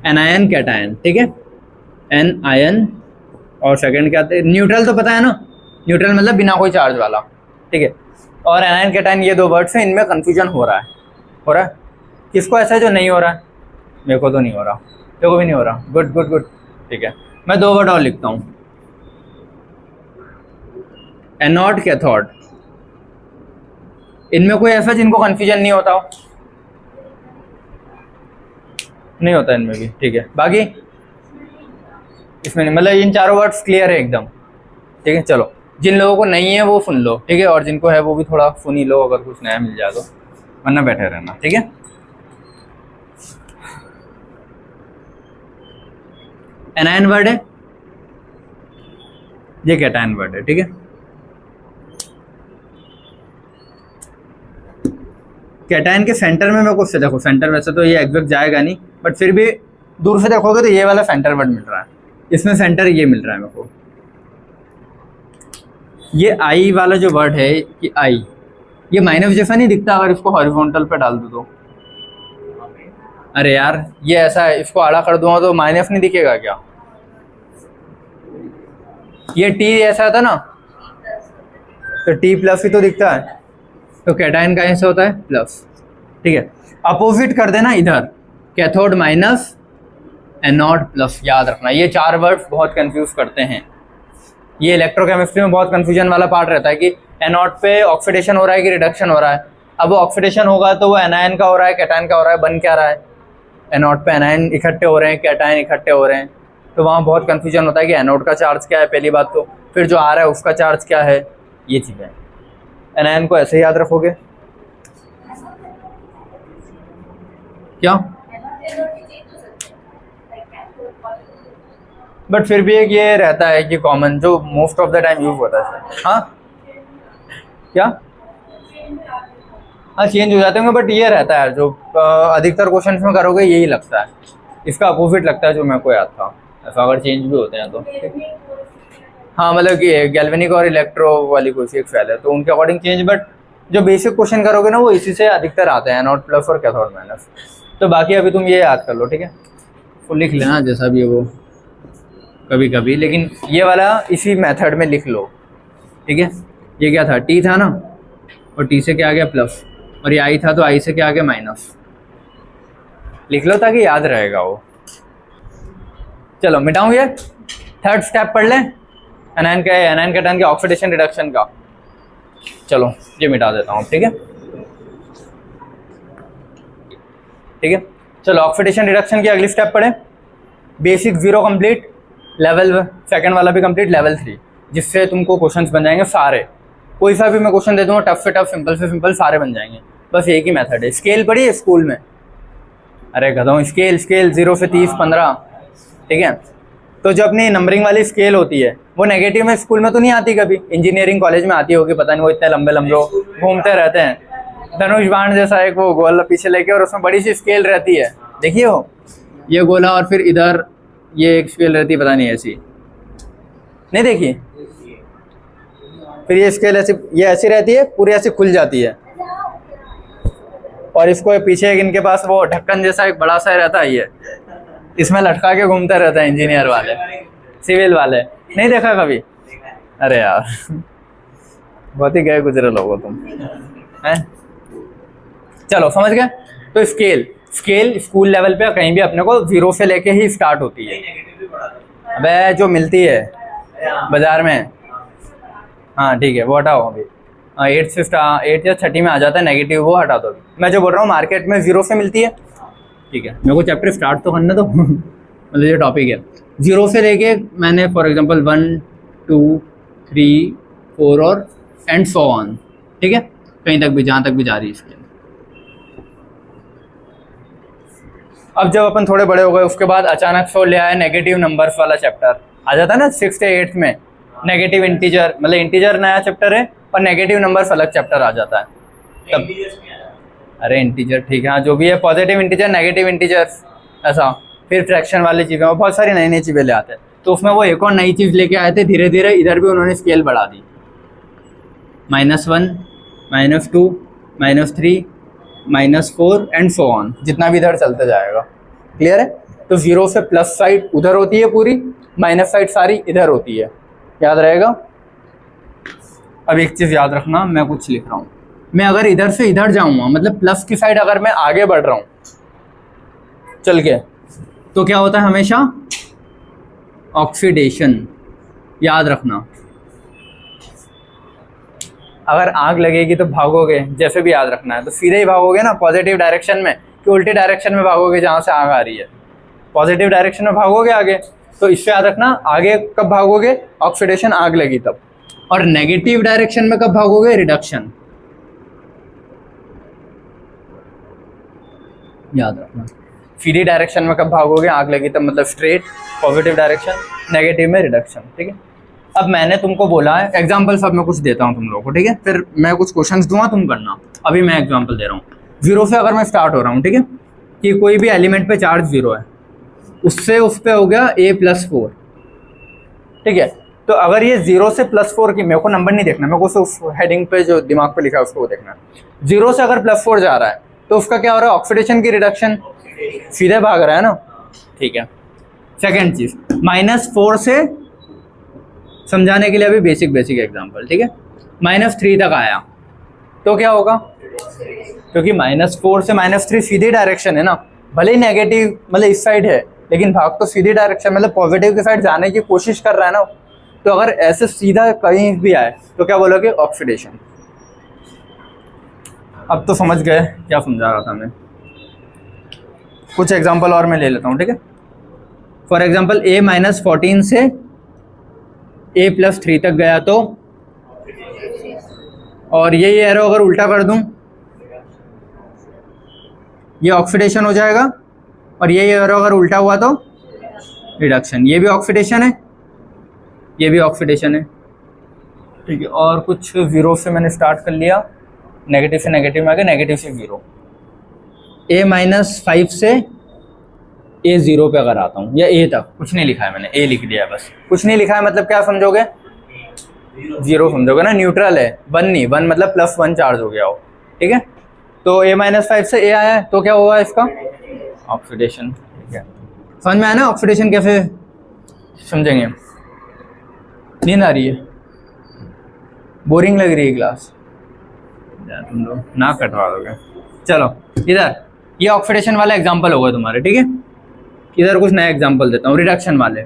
A: एनायन कैटायन, ठीक है, एन आयन, और सेकंड क्या थे, न्यूट्रल तो पता है ना, न्यूट्रल मतलब बिना कोई चार्ज वाला, ठीक है, और एनायन कैटायन, ये 2 वर्ड्स हैं, इनमें कंफ्यूजन हो रहा है, किसको ऐसा है जो नहीं हो रहा है? मेरे को तो नहीं हो रहा, मेरे को भी नहीं हो रहा, गुड गुड गुड, ठीक है। मैं 2 वर्ड और लिखता हूँ, एनोड कैथोड, इनमें कोई ऐसा जिनको कंफ्यूजन नहीं होता हो? नहीं होता इनमें भी, ठीक है, बाकी इसमें नहीं, मतलब इन चारों वर्ड्स क्लियर है एकदम, ठीक है। चलो जिन लोगों को नहीं है वो सुन लो, ठीक है, और जिनको है वो भी थोड़ा सुन ही लो, अगर कुछ नया मिल जाए तो, वरना बैठे रहना, ठीक है। एनायन वर्ड है, ये कैटायन वर्ड है, ठीक है। कैटायन के सेंटर में मेरे को से देखो, सेंटर वैसे तो ये एग्जैक्ट जाएगा नहीं, बट फिर भी दूर से देखोगे तो ये वाला सेंटर वर्ड मिल रहा है, इसमें सेंटर ये मिल रहा है मेरे को। ये आई वाला जो वर्ड है कि आई, ये माइनस जैसा नहीं दिखता अगर इसको हॉरिजॉन्टल पे डाल दो तो? अरे यार ये ऐसा है, इसको आड़ा कर दूंगा तो माइनस नहीं दिखेगा क्या? ये टी ऐसा था ना, तो टी प्लस ही तो दिखता है, तो कैटायन का ऐसा होता है प्लस, ठीक है। अपोजिट कर देना इधर, कैथोड माइनस, एनोड प्लस। याद रखना ये चार वर्ड्स बहुत कंफ्यूज करते हैं। ये इलेक्ट्रोकेमिस्ट्री में बहुत कंफ्यूजन वाला पार्ट रहता है कि एनोड पे ऑक्सीडेशन हो रहा है कि रिडक्शन हो रहा है। अब वो ऑक्सीडेशन होगा तो वो एनायन का हो रहा है, कैटायन का हो रहा है, बन क्या रहा है? एनोड पे एनायन इकट्ठे हो रहे हैं, कैटायन इकट्ठे हो रहे हैं, तो वहाँ बहुत कंफ्यूजन होता है कि एनोड का चार्ज क्या है पहली बात तो, फिर जो आ रहा है उसका चार्ज क्या है, ये चीज़ें। एनायन को ऐसे ही याद रखोगे क्या? बट फिर भी एक ये रहता है कि कॉमन जो most of the time use होता है। हाँ क्या? हाँ चेंज हो जाते होंगे, बट ये रहता है जो अधिकतर क्वेश्चन में करोगे यही लगता है, इसका अपोजिट लगता है जो मेरे को याद था। ऐसा अगर चेंज भी होते हैं तो हाँ, मतलब कि गैल्वेनिक और इलेक्ट्रो वाली कोई सी एक फैल है तो उनके अकॉर्डिंग चेंज, बट जो बेसिक क्वेश्चन करोगे ना वो इसी से अधिकतर आते हैं, एनोड प्लस और कैथोड माइनस। तो बाकी अभी तुम ये याद कर लो, ठीक है, फुल लिख लेना जैसा भी है वो कभी कभी, लेकिन ये वाला इसी मेथड में लिख लो, ठीक है। ये क्या था? टी था ना, और टी से क्या आ गया प्लस, और ये आई था तो आई से क्या आ गया माइनस। लिख लो ताकि याद रहेगा वो। चलो मिटाऊं ये, थर्ड स्टेप पढ़ लें एनायन कैटायन के ऑक्सीडेशन रिडक्शन का। चलो ये मिटा देता हूँ, ठीक है ठीक है। चलो ऑक्सीडेशन रिडक्शन की अगली स्टेप पढ़े। बेसिक 0 कंप्लीट, लेवल सेकंड वाला भी कंप्लीट, लेवल 3, जिससे तुमको क्वेश्चंस बन जाएंगे सारे। कोई सा भी मैं क्वेश्चन दे दूंगा, टफ से टफ, सिंपल से सिंपल, सारे बन जाएंगे। बस एक ही मेथड है। स्केल पढ़ी है स्कूल में? अरे गधाओं, स्केल 0 से 30, 15, ठीक है। तो जो अपनी नंबरिंग वाली स्केल होती है वो नेगेटिव में स्कूल में तो नहीं आती, कभी इंजीनियरिंग कॉलेज में आती होगी, पता नहीं, वो इतने लंबे लंबे घूमते रहते हैं, धनुष बाण जैसा एक वो गोला पीछे लेके, और उसमें बड़ी सी स्केल रहती है, देखिए हो ये गोला, और फिर इधर ये एक स्केल रहती है, पता नहीं ऐसी नहीं देखी? फिर ये स्केल ऐसी, ये ऐसी रहती है, पूरी ऐसी खुल जाती है, और इसको पीछे इनके पास वो ढक्कन जैसा एक बड़ा सा रहता है, ये इसमें लटका के घूमते रहते हैं इंजीनियर वाले, सिविल वाले। नहीं देखा कभी? अरे यार बहुत ही गए गुजरे लोगो तुम हैं। चलो समझ गए। तो स्केल स्कूल लेवल पे कहीं भी अपने को 0 से लेके ही स्टार्ट होती है। अबे जो मिलती है बाजार में, हाँ ठीक है वो हटाओ अभी। 8 या 6 में आ जाता है नेगेटिव, वो हटा दो। मैं जो बोल रहा हूँ मार्केट में 0 से मिलती है, ठीक है। मेरे को चैप्टर स्टार्ट तो करने दो मतलब ये टॉपिक है 0 से लेके, मैंने फॉर एग्जांपल 1 2 3 4 और एंड सो ऑन, ठीक है, कहीं तक भी, जहाँ तक भी जा रही है इसके। अब जब अपन थोड़े बड़े हो गए उसके बाद अचानक से ले आया नेगेटिव नंबर्स वाला चैप्टर, आ जाता है ना 6th या 8th में, नेगेटिव इंटीजर, मतलब इंटीजर नया चैप्टर है और नेगेटिव नंबर्स अलग चैप्टर आ जाता है तब। अरे इंटीजर ठीक है, हाँ जो भी है, पॉजिटिव इंटीजर, नेगेटिव इंटीजर, ऐसा। फिर फ्रैक्शन वाली चीज़ें, और बहुत सारी नई नई चीज़ें ले आते हैं। तो उसमें वो एक और नई चीज़ लेके आए थे, धीरे धीरे इधर भी उन्होंने स्केल बढ़ा दी, -1 -2 -3 -4 एंड सो ऑन, जितना भी इधर चलते जाएगा। क्लियर है? तो 0 से प्लस साइड उधर होती है पूरी, माइनस साइड सारी इधर होती है, याद रहेगा। अब एक चीज़ याद रखना, मैं कुछ लिख रहा हूँ, मैं अगर इधर से इधर जाऊँगा, मतलब प्लस की साइड अगर मैं आगे बढ़ रहा हूँ चल के, तो क्या होता है हमेशा? ऑक्सीडेशन। याद रखना, अगर आग लगेगी तो भागोगे, जैसे भी याद रखना है, तो सीधे ही भागोगे ना पॉजिटिव डायरेक्शन में, कि उल्टी डायरेक्शन में भागोगे जहाँ से आग आ रही है? पॉजिटिव डायरेक्शन में भागोगे आगे। तो इससे याद रखना, आगे कब भागोगे? ऑक्सीडेशन, आग लगी तब। और नेगेटिव डायरेक्शन में कब भागोगे? रिडक्शन। याद रखना। सीधी डायरेक्शन में कब भागोगे, आग लगी तब, मतलब स्ट्रेट पॉजिटिव डायरेक्शन, नेगेटिव में रिडक्शन, ठीक है। अब मैंने तुमको बोला है, एग्जाम्पल सब मैं कुछ देता हूँ तुम लोगों को, ठीक है, फिर मैं कुछ क्वेश्चंस दूंगा, तुम करना। अभी मैं एग्जाम्पल दे रहा हूँ, 0 से अगर मैं स्टार्ट हो रहा हूँ, ठीक है, कि कोई भी एलिमेंट पे चार्ज 0 है, उससे उस पे हो गया a+4, ठीक है। तो अगर ये 0 से +4 की, मेरे को नंबर नहीं देखना, मेरे को सिर्फ उस हेडिंग पे जो दिमाग पे लिखा है उसको देखना है। 0 से अगर +4 जा रहा है तो उसका क्या हो रहा है, ऑक्सीडेशन की रिडक्शन, सीधे भाग रहा है ना, ठीक है। सेकेंड चीज, -4 से, समझाने के लिए अभी बेसिक एग्जांपल, ठीक है, -3 तक आया तो क्या होगा, क्योंकि -4 से -3 सीधी डायरेक्शन है ना, भले ही नेगेटिव मतलब इस साइड है, लेकिन भाग तो सीधी डायरेक्शन, मतलब पॉजिटिव की साइड जाने की कोशिश कर रहा है ना। तो अगर ऐसे सीधा कहीं भी आए तो क्या बोलोगे, ऑक्सीडेशन। अब तो समझ गए क्या समझा रहा था मैं। कुछ एग्जांपल और मैं ले लेता हूँ, ठीक है। फॉर एग्जांपल a-14 से a+3 तक गया तो, और ये एरो अगर उल्टा कर दूं, ये ऑक्सीडेशन हो जाएगा, और ये एरो अगर उल्टा हुआ तो रिडक्शन। ये भी ऑक्सीडेशन है, ये भी ऑक्सीडेशन है, ठीक है। और कुछ 0 से मैंने स्टार्ट कर लिया, नेगेटिव से नेगेटिव में आ गया, नेगेटिव से 0, a-5 से a0 पे अगर आता हूँ, या a तक, कुछ नहीं लिखा है मैंने, a लिख दिया है बस, कुछ नहीं लिखा है, मतलब क्या समझोगे, 0 समझोगे ना, न्यूट्रल है, 1 नहीं, 1 मतलब +1 चार्ज हो गया हो, ठीक है। तो a-5 से a आया है तो क्या होगा इसका, ऑक्सीडेशन, ठीक है। समझ में आया ना ऑक्सीडेशन कैसे समझेंगे। नींद आ रही है, बोरिंग लग रही है क्लास, तुम लोग ना कटवा दोगे। चलो इधर, ये ऑक्सीडेशन वाला एग्जांपल होगा तुम्हारे, ठीक है। इधर कुछ नया एग्जांपल देता हूँ, रिडक्शन वाले।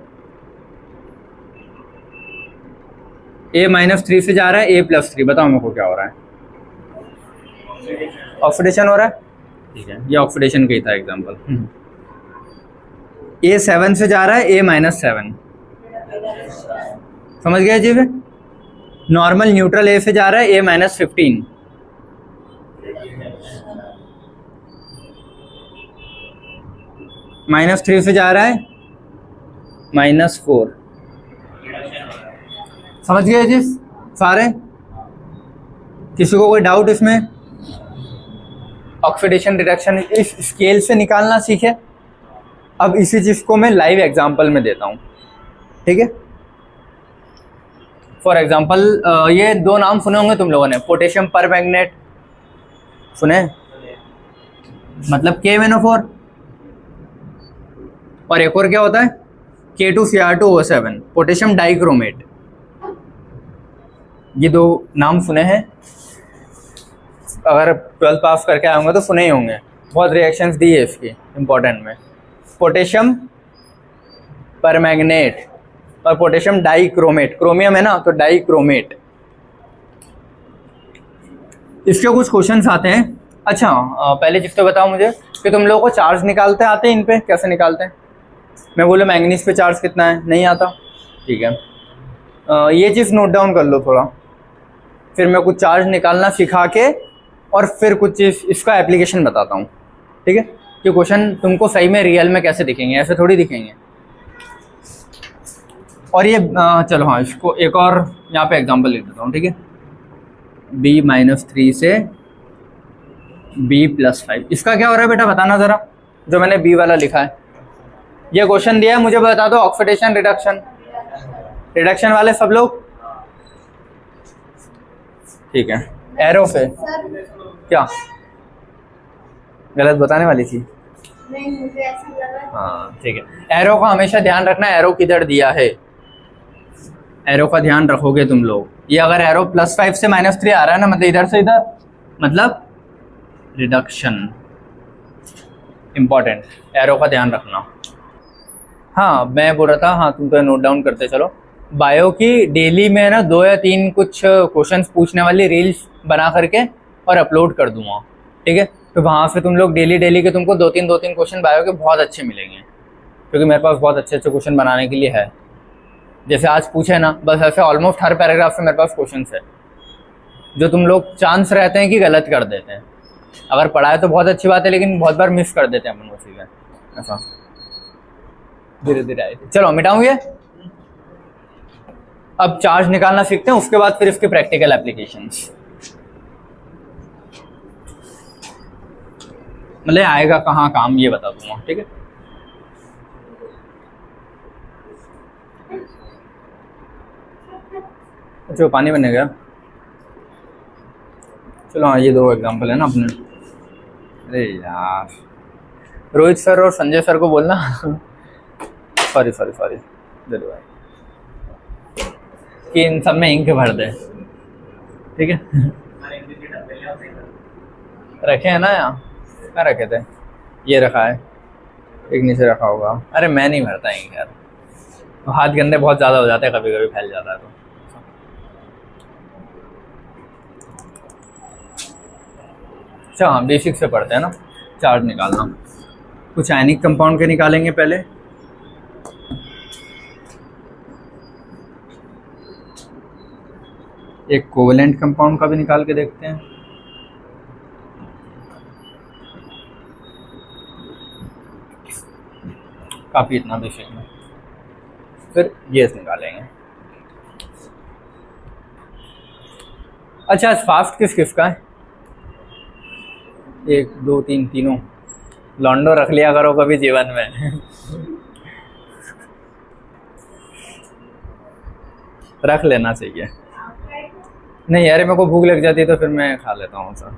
A: a-3 से जा रहा है a+3, बताओ मेरे को क्या हो रहा है, ऑक्सीडेशन हो रहा है, ठीक है। ये ऑक्सीडेशन का ही था एग्जांपल। a7 से जा रहा है a-7, समझ गए जी। नॉर्मल न्यूट्रल ए से जा रहा है a-15, -3 से जा रहा है -4, समझ गए जी सारे। किसी को कोई डाउट इसमें, ऑक्सीडेशन रिडक्शन इस स्केल से निकालना सीखे। अब इसी चीज़ को मैं लाइव एग्जांपल में देता हूँ, ठीक है। फॉर एग्जांपल ये 2 नाम सुने होंगे तुम लोगों ने, पोटेशियम परमैंगनेट सुने, मतलब KMnO4, और एक और क्या होता है K2Cr2O7, पोटेशियम डाइक्रोमेट। ये 2 नाम सुने हैं, अगर 12th पास करके आए होंगे तो सुने ही होंगे, बहुत रिएक्शंस दी है इसकी इंपॉर्टेंट में। पोटेशियम परमैंगनेट और पोटेशियम डाइक्रोमेट, क्रोमियम है ना तो डाइक्रोमेट। इसके कुछ क्वेश्चंस आते हैं। अच्छा पहले चीज़ तो बताओ मुझे कि तुम लोगों को चार्ज निकालते आते हैं, इन पे कैसे निकालते हैं। मैं बोलूँ मैंगनीज पे चार्ज कितना है, नहीं आता, ठीक है। ये चीज़ नोट डाउन कर लो थोड़ा, फिर मैं कुछ चार्ज निकालना सिखा के और फिर कुछ चीज़ इसका एप्लीकेशन बताता हूँ, ठीक है। कि क्वेश्चन तुमको सही में रियल में कैसे दिखेंगे, ऐसे थोड़ी दिखेंगे। और ये चलो हाँ, इसको एक और यहाँ पे एग्जांपल लिख देता हूँ, ठीक है। B-3 से B+5, इसका क्या हो रहा है बेटा बताना ज़रा, जो मैंने B वाला लिखा है। ये क्वेश्चन दिया है, मुझे बता दो ऑक्सीडेशन रिडक्शन, रिडक्शन वाले सब लोग, ठीक है। एरो से क्या गलत बताने वाली थी,
B: नहीं मुझे ऐसा लगा।
A: हाँ ठीक है। एरो का हमेशा ध्यान रखना, एरो किधर दिया है, एरो का ध्यान रखोगे तुम लोग। ये अगर एरो +5 से -3 आ रहा है ना, मतलब इधर से इधर, मतलब रिडक्शन, इंपॉर्टेंट, एरो का ध्यान रखना। हाँ मैं बोल रहा था, हाँ तुम तो नोट डाउन करते चलो। बायो की डेली में ना 2 या 3 कुछ क्वेश्चंस पूछने वाली रील्स बना करके और अपलोड कर दूंगा, ठीक है। तो वहाँ से तुम लोग डेली के तुमको 2-3 क्वेश्चन बायो के बहुत अच्छे मिलेंगे, क्योंकि मेरे पास बहुत अच्छे क्वेश्चन बनाने के लिए है। जैसे आज पूछे ना, बस ऐसे ऑलमोस्ट हर पैराग्राफ से मेरे पास क्वेश्चन है, जो तुम लोग चांस रहते हैं कि गलत कर देते हैं। अगर पढ़ाए तो बहुत अच्छी बात है, लेकिन बहुत बार मिस कर देते हैं अपन वो चीज़ें। ऐसा धीरे धीरे आएगी। चलो मिटाऊंगे। अब चार्ज निकालना सीखते हैं, उसके बाद फिर इसके प्रैक्टिकल एप्लीकेशंस। मतलब आएगा कहाँ काम ये बता दूंगा, ठीक है। अच्छा पानी बने गया। चलो हाँ, ये दो एग्जांपल है ना अपने। अरे यार, रोहित सर और संजय सर को बोलना सॉरी सॉरी सॉरी जरूर भाई, कि इन सब में इंक भर दे, ठीक है। रखे हैं ना यहाँ, क्या रखे थे, ये रखा है, एक नीचे रखा होगा। अरे मैं नहीं भरता इंक यार, हाथ गंदे बहुत ज़्यादा हो जाते हैं, कभी कभी फैल जाता है तो। अच्छा हाँ, बेसिक से पढ़ते हैं ना, चार्ज निकालना। कुछ आयनिक कंपाउंड के निकालेंगे पहले। एक कोवेलेंट कंपाउंड का भी निकाल के देखते हैं। काफ़ी इतना बेसिक में, फिर ये निकालेंगे। अच्छा फास्ट किस किस का है, 1 2 3 तीनों। लॉन्डो रख लिया करो कभी जीवन में रख लेना चाहिए। नहीं यार, मेरे को भूख लग जाती है तो फिर मैं खा लेता हूँ सर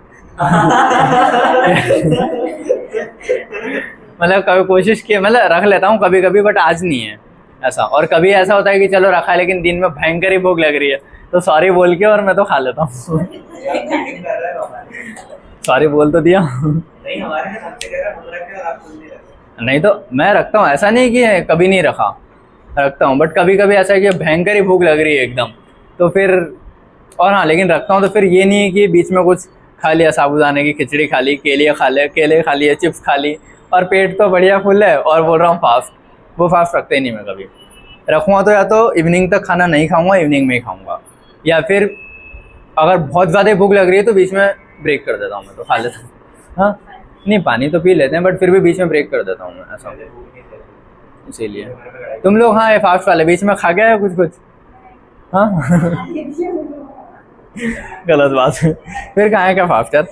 A: मतलब कभी कोशिश की, मतलब रख लेता हूँ कभी कभी, बट आज नहीं है ऐसा। और कभी ऐसा होता है कि चलो रखा है लेकिन दिन में भयंकर ही भूख लग रही है, तो सॉरी बोल के और मैं तो खा लेता हूँ सॉरी बोल तो दिया
C: नहीं, हमारे में हमसे कह रहा हम रखे और आप खुद नहीं रखते।
A: नहीं तो मैं रखता हूँ, ऐसा नहीं कि कभी नहीं रखा, रखता हूँ, बट कभी कभी ऐसा है कि भयंकर ही भूख लग रही है एकदम, तो फिर और हाँ, लेकिन रखता हूँ तो फिर ये नहीं है कि बीच में कुछ खा लिया, साबूदाने की खिचड़ी खा ली, केले खा लिए, चिप्स खा ली और पेट तो बढ़िया फुल है और बोल रहा हूँ फास्ट। वो फास्ट रखते ही नहीं मैं कभी। रखूँगा तो या तो इवनिंग तक खाना नहीं खाऊँगा, इवनिंग में ही खाऊँगा, या फिर अगर बहुत ज़्यादा भूख लग रही है तो बीच में ब्रेक कर देता हूँ मैं, तो खा लेता हूँ। हाँ नहीं, पानी तो पी लेते हैं बट फिर भी बीच में ब्रेक कर देता हूँ मैं, ऐसा इसीलिए। तुम लोग हाँ ये फास्ट वाले बीच में खा गया है कुछ हाँ गलत बात है, फिर कहाँ है क्या फास्ट यार।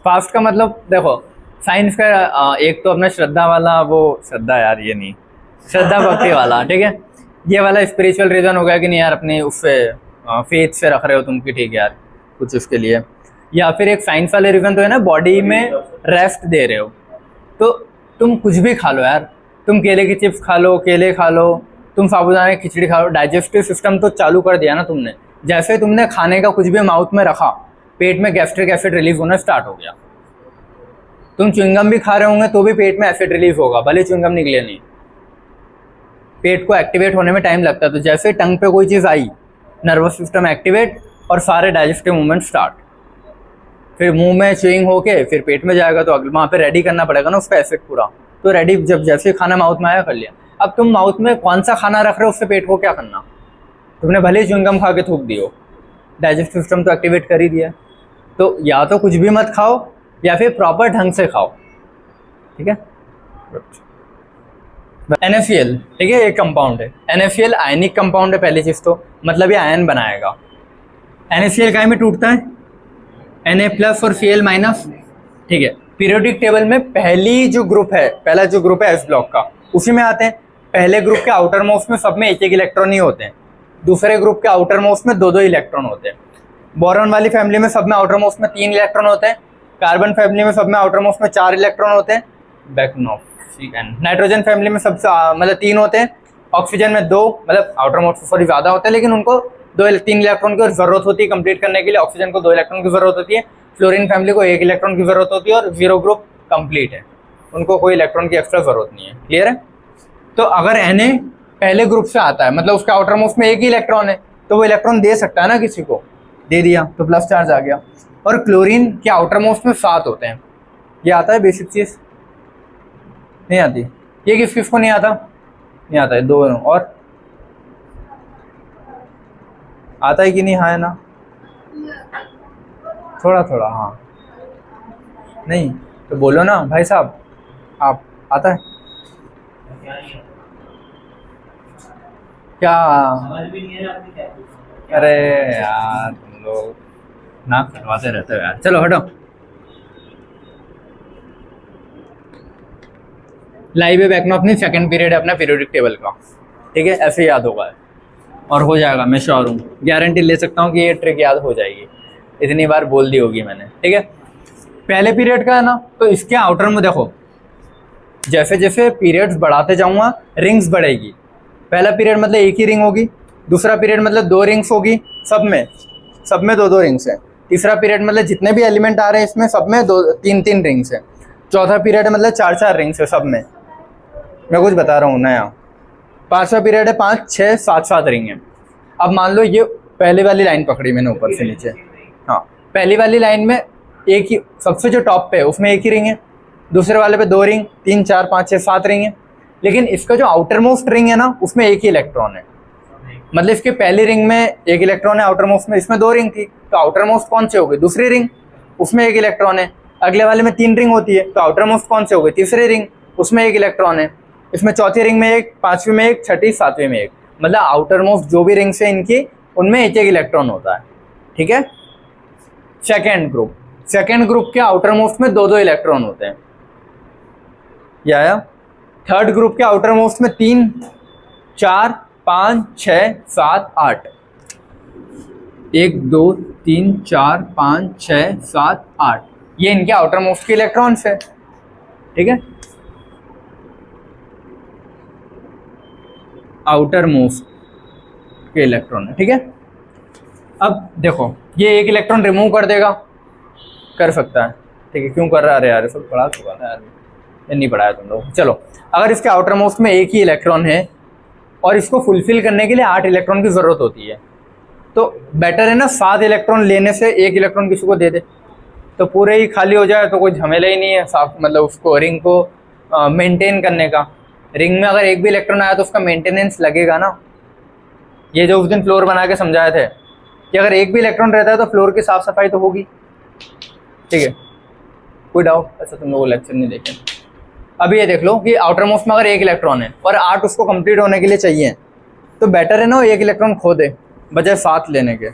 A: फास्ट का मतलब देखो, साइंस का एक तो अपना श्रद्धा वाला, वो श्रद्धा यार ये नहीं, श्रद्धा भक्ति वाला, ठीक है। ये वाला स्पिरिचुअल रीजन हो गया कि नहीं यार अपने उससे फेथ से रख रहे हो तुम कि ठीक है यार कुछ उसके लिए। या फिर एक साइंस वाले रीजन तो है ना, बॉडी में रेस्ट दे रहे हो, तो तुम कुछ भी खा लो यार, तुम केले की चिप्स खा लो, केले खा लो, तुम साबूदाने की खिचड़ी खा लो, डाइजेस्टिव सिस्टम तो चालू कर दिया ना तुमने। जैसे तुमने खाने का कुछ भी माउथ में रखा, पेट में गैस्ट्रिक एसिड रिलीज होना स्टार्ट हो गया। तुम च्युइंगम भी खा रहे होंगे तो भी पेट में एसिड रिलीज होगा, भले च्युइंगम निकले नहीं, पेट को एक्टिवेट होने में टाइम लगता है। तो जैसे टंग पे कोई चीज़ आई, नर्वस सिस्टम एक्टिवेट और सारे डाइजेस्टिव मूवमेंट स्टार्ट, फिर मुंह में च्युइंग होके फिर पेट में जाएगा, तो वहाँ पे रेडी करना पड़ेगा ना उसका एसिड पूरा। तो रेडी जब जैसे खाना माउथ में आया कर लिया। अब तुम माउथ में कौन सा खाना रख रहे हो, उससे पेट को क्या करना, तुमने भले ही च्युइंगम खा के थूक दियो, डाइजेस्टिव सिस्टम तो एक्टिवेट कर ही दिया। तो या तो कुछ भी मत खाओ या फिर प्रॉपर ढंग से खाओ, ठीक है। NaCl, ठीक है, एक कंपाउंड है। NaCl आयनिक कंपाउंड है पहली चीज तो, मतलब ये आयन बनाएगा। NaCl काय में टूटता है, Na+ और Cl-, ठीक है। पीरियोडिक टेबल में पहली जो ग्रुप है, पहला जो ग्रुप है S ब्लॉक का, उसी में आते हैं। पहले ग्रुप के आउटर मोस्ट में सब में एक इलेक्ट्रॉन ही होते हैं, दूसरे ग्रुप के आउटर मोस्ट में 2 इलेक्ट्रॉन होते हैं। बोरॉन वाली फैमिली में सब में आउटर मोस्ट में 3 इलेक्ट्रॉन होते हैं। कार्बन फैमिली में सब में आउटर मोस्ट में 4 इलेक्ट्रॉन होते हैं। नाइट्रोजन फैमिली में सब मतलब 3 होते हैं। ऑक्सीजन में 2, मतलब आउटर मोस्ट सॉरी ज़्यादा होते हैं, लेकिन उनको 2-3 इलेक्ट्रॉन की जरूरत होती है कंप्लीट करने के लिए। ऑक्सीजन को 2 इलेक्ट्रॉन की जरूरत होती है। फ्लोरीन फैमिली को 1 इलेक्ट्रॉन की जरूरत होती है और 0 ग्रुप कंप्लीट है, उनको कोई इलेक्ट्रॉन की एक्स्ट्रा जरूरत नहीं है। क्लियर है। तो अगर Na पहले ग्रुप से आता है, मतलब उसका आउटर मोस्ट में 1 ही इलेक्ट्रॉन है, तो वो इलेक्ट्रॉन दे सकता है ना किसी को, दे दिया तो प्लस चार्ज आ गया। और क्लोरीन के आउटर मोस्ट में 7 होते हैं। ये आता है बेसिक चीज, नहीं आती। ये किस किस को नहीं आता, नहीं आता है 2 और आता है कि नहीं, हाँ है ना, थोड़ा थोड़ा हाँ, नहीं तो बोलो ना भाई साहब, आप आता है क्या?
C: समझ भी नहीं है आपने क्या पूछा।
A: अरे यार तुम लोग नाक कटवाते रहते हो यार। चलो हटो। लाइव है बैक में अपनी सेकंड पीरियड है अपना पीरियोडिक टेबल का, ठीक है? ऐसे याद होगा और हो जाएगा, मैं श्योर हूँ, गारंटी ले सकता हूँ कि ये ट्रिक याद हो जाएगी, इतनी बार बोल दी होगी मैंने, ठीक है? पहले पीरियड का है ना, तो इसके आउटर में देखो, जैसे जैसे पीरियड्स बढ़ाते जाऊंगा रिंग्स बढ़ेगी। पहला पीरियड मतलब एक ही रिंग होगी, दूसरा पीरियड मतलब 2 रिंग्स होगी, सब में 2-2 रिंग्स हैं। तीसरा पीरियड मतलब जितने भी एलिमेंट आ रहे हैं इसमें सब में 2-3-3 रिंग्स हैं। चौथा पीरियड मतलब 4-4 रिंग्स है सब में, मैं कुछ बता रहा हूँ नया। पांचवा पीरियड है 5, 6, 7 रिंग है। अब मान लो ये पहले वाली लाइन पकड़ी मैंने ऊपर से नीचे, हाँ, पहली वाली लाइन में एक ही, सबसे जो टॉप पे है उसमें एक ही रिंग है, दूसरे वाले पे 2 रिंग, 3, 4, 5, 6, 7 रिंग है। लेकिन इसका जो आउटर मोस्ट रिंग है ना उसमें एक ही इलेक्ट्रॉन है, मतलब इसके पहली रिंग में एक इलेक्ट्रॉन है, आउटर मोस्ट में, इसमें 2 रिंग थी तो आउटर मोस्ट कौन से हो गई? दूसरी रिंग, उसमें एक इलेक्ट्रॉन है। अगले वाले में 3 रिंग होती है तो आउटर मोस्ट कौन से हो गई? तीसरी रिंग, उसमें एक इलेक्ट्रॉन है। इसमें चौथी रिंग में एक, पांचवी में एक, छठी, सातवीं में एक, मतलब आउटर मोस्ट जो भी रिंग्स है इनकी उनमें एक एक इलेक्ट्रॉन होता है, ठीक है? सेकेंड ग्रुप के आउटर मोस्ट में 2-2 इलेक्ट्रॉन होते हैं, ये आया। थर्ड ग्रुप के आउटर मोस्ट में 3, 4, 5, 6, 7, 8, 1, 2, 3, 4, 5, 6, 7, 8, ये इनके आउटर मोस्ट के इलेक्ट्रॉन्स है, ठीक है? आउटर मोस्ट के इलेक्ट्रॉन है, ठीक है? अब देखो ये एक इलेक्ट्रॉन रिमूव कर देगा, कर सकता है, ठीक है? क्यों कर रहा है? अरे यार सब पढ़ा चुका था यार, ये नहीं पढ़ाया तुम लोग। चलो, अगर इसके आउटर मोस्ट में एक ही इलेक्ट्रॉन है और इसको फुलफिल करने के लिए 8 इलेक्ट्रॉन की ज़रूरत होती है, तो बेटर है ना 7 इलेक्ट्रॉन लेने से 1 इलेक्ट्रॉन किसी को दे दे, तो पूरे ही खाली हो जाए तो कोई झमेला ही नहीं है, साफ मतलब उसको रिंग को मेंटेन करने का। रिंग में अगर एक भी इलेक्ट्रॉन आया तो उसका मेंटेनेंस लगेगा ना। ये जो उस दिन फ्लोर बना के समझाए थे कि अगर एक भी इलेक्ट्रॉन रहता है तो फ्लोर की साफ सफाई तो होगी, ठीक है? कोई डाउट? ऐसा तुम लोग लेक्चर नहीं देखे। अब ये देख लो कि आउटर मोस्ट में अगर एक इलेक्ट्रॉन है और 8 उसको कंप्लीट होने के लिए चाहिए, तो बेटर है ना एक इलेक्ट्रॉन खो दे बजाय 7 लेने के।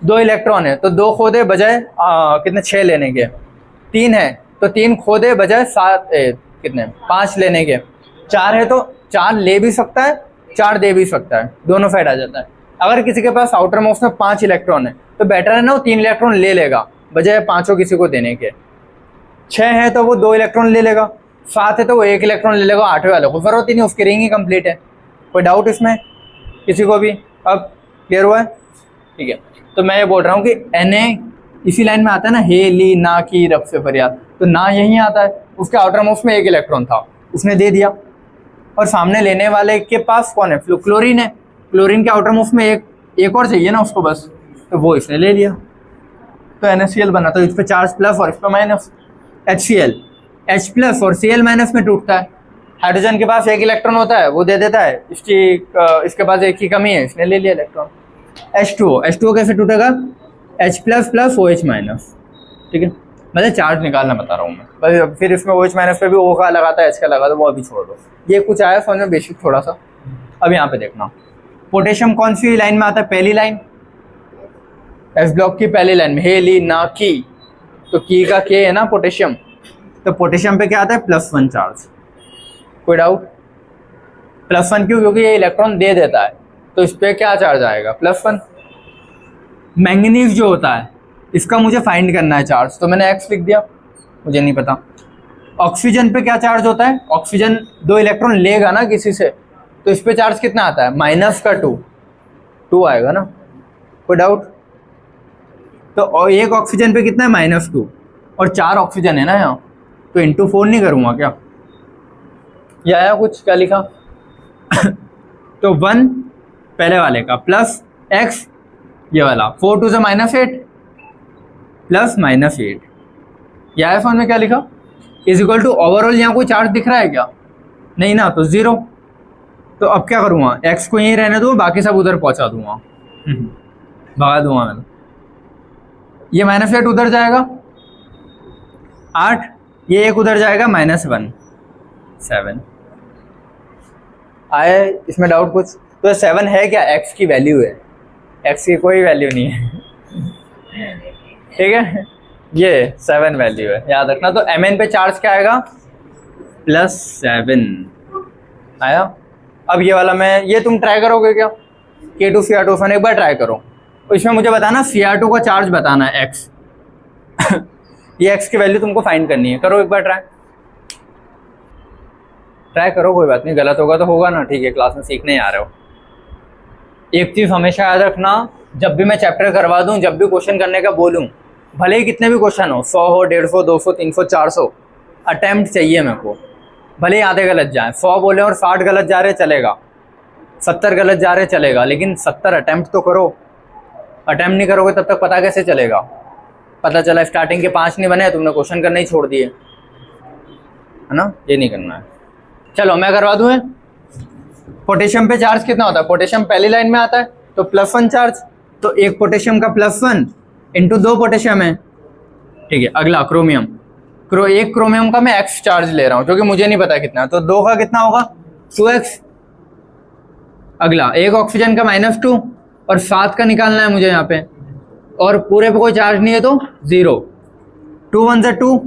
A: 2 इलेक्ट्रॉन है तो 2 खो दे बजाय कितने 6 लेने के। 3 है तो 3 खो दे बजाय 5 लेने के। 4 है तो 4 ले भी सकता है, 4 दे भी सकता है, दोनों साइड आ जाता है। अगर किसी के पास आउटर मोस्ट में 5 इलेक्ट्रॉन है तो बेटर है ना वो 3 इलेक्ट्रॉन ले लेगा बजाय 5 किसी को देने के। 6 है तो वो 2 इलेक्ट्रॉन ले लेगा, 7 है तो वो 1 इलेक्ट्रॉन ले लेगा, 8वें वाले को जरूरत ही नहीं, उसकी रिंग ही कंप्लीट है। कोई डाउट इसमें किसी को भी? अब क्लियर हुआ है, ठीक है? तो मैं ये बोल रहा हूँ कि Na इसी लाइन में आता है ना, हे ली ना की रब से फरियाद, तो ना यही आता है, उसके आउटर मोस्ट में 1 इलेक्ट्रॉन था, उसने दे दिया, और सामने लेने वाले के पास कौन है? क्लोरीन है, क्लोरीन के आउटर मोस्ट में एक और चाहिए ना उसको बस, तो वो इसने ले लिया, तो NaCl बना। तो इस पे चार्ज प्लस और इस पे माइनस, HCl, H प्लस और Cl माइनस में टूटता है। हाइड्रोजन के पास 1 इलेक्ट्रॉन होता है, वो दे देता है, इसके पास 1 की कमी है, इसने ले लिया इलेक्ट्रॉन। H2O कैसे टूटेगा? H plus plus OH minus, ठीक है? मतलब चार्ज निकालना बता रहा हूँ मैं, बस फिर इसमें OH माइनस पे भी O का लगाता है, H का लगाता है, वो अभी छोड़ दो। ये कुछ आया समझ में बेसिक थोड़ा सा। अब यहाँ पे देखना, पोटेशियम कौन सी लाइन में आता है? पहली लाइन, एस ब्लॉक की पहली लाइन में, हे ली ना की, तो की का के है ना पोटेशियम, तो पोटेशियम पे क्या आता है? +1 चार्ज। कोई डाउट? +1 क्यों? क्योंकि ये इलेक्ट्रॉन दे देता है, तो इस पे क्या चार्ज आएगा? +1। मैंगनीज जो होता है इसका मुझे फाइंड करना है चार्ज, तो मैंने X लिख दिया, मुझे नहीं पता। ऑक्सीजन पे क्या चार्ज होता है? ऑक्सीजन 2 इलेक्ट्रॉन लेगा ना किसी से, तो इस पे चार्ज कितना आता है? -2 आएगा ना। कोई डाउट? तो और एक ऑक्सीजन पे कितना है? -2, और 4 ऑक्सीजन है ना यहाँ, तो इंटू 4 नहीं करूँगा क्या? ये आया कुछ? क्या लिखा? तो 1 पहले वाले का प्लस X ये वाला, 4 2 -8 प्लस -8, ये आया समझ में? क्या लिखा? इज इक्वल टू ओवरऑल, यहाँ कोई चार्ज दिख रहा है क्या? नहीं ना, तो 0। तो अब क्या करूँगा? X को यहीं रहने दूँ, बाकी सब उधर पहुँचा दूँगा, भगा दूँगा मैं। ये -8 उधर जाएगा 8, ये 1 उधर जाएगा -1 7, आए इसमें डाउट कुछ? तो 7 है क्या? एक्स की वैल्यू है, एक्स की कोई वैल्यू नहीं है। ठीक है, ये 7 वैल्यू है, याद रखना। तो mn पे चार्ज क्या आएगा? +7 आया। अब ये वाला ये तुम ट्राई करोगे क्या? K2 Cr2 एक बार ट्राई करो। तो इसमें मुझे बताना Cr2 का चार्ज बताना है x। ये x की वैल्यू तुमको फाइंड करनी है। करो एक बार ट्राई करो, कोई बात नहीं, गलत होगा तो होगा ना, ठीक है, क्लास में सीखने आ रहे हो। एक चीज़ हमेशा याद रखना, जब भी मैं चैप्टर करवा दूं, जब भी क्वेश्चन करने का बोलूं, भले ही कितने भी क्वेश्चन हो, 100 हो, 150, 200, 300, 400 अटैम्प्ट चाहिए मेरे को। भले ही आधे गलत जाए, 100 बोले और 60 गलत जा रहे चलेगा, 70 गलत जा रहे चलेगा, लेकिन 70 अटैम्प्ट तो करो। अटैम्प्ट नहीं करोगे तब तक पता कैसे चलेगा? पता चला स्टार्टिंग के 5 नहीं बने, तुमने क्वेश्चन करने ही छोड़ दिए, है ना? ये नहीं करना है। चलो मैं करवा दूँ। पोटेशियम पे चार्ज कितना होता है? पोटेशियम पहली लाइन में आता है तो +1 चार्ज, तो एक पोटेशियम का +1 इंटू 2 पोटेशियम है। ठीक है, अगला क्रोमियम। एक क्रोमियम का मैं x चार्ज ले रहा हूँ, जो कि मुझे नहीं पता कितना, तो 2 का कितना होगा? 2x। अगला एक ऑक्सीजन का -2 और 7 का निकालना है मुझे यहाँ पे, और पूरे पे कोई चार्ज नहीं है तो 0। 2 1 2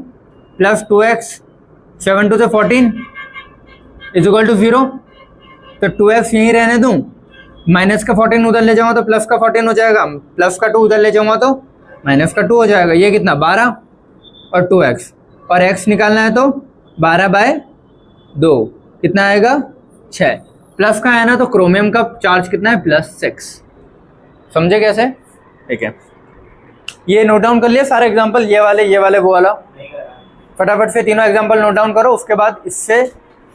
A: प्लस 2x, 7 2 14 इक्वल टू 0। तो 2x यहीं रहने दूँ, माइनस का 14 उधर ले जाऊँगा तो प्लस का 14 हो जाएगा, प्लस का 2 उधर ले जाऊँगा तो माइनस का 2 हो जाएगा। ये कितना? 12 और 2x, और x निकालना है तो 12/2 कितना आएगा? 6। प्लस का है ना, तो क्रोमियम का चार्ज कितना है? +6। समझे कैसे? ठीक है, ये नोट डाउन कर लिया सारे एग्जाम्पल, ये वाले वो वाला। फटाफट से तीनों एग्जाम्पल नोट डाउन करो, उसके बाद इससे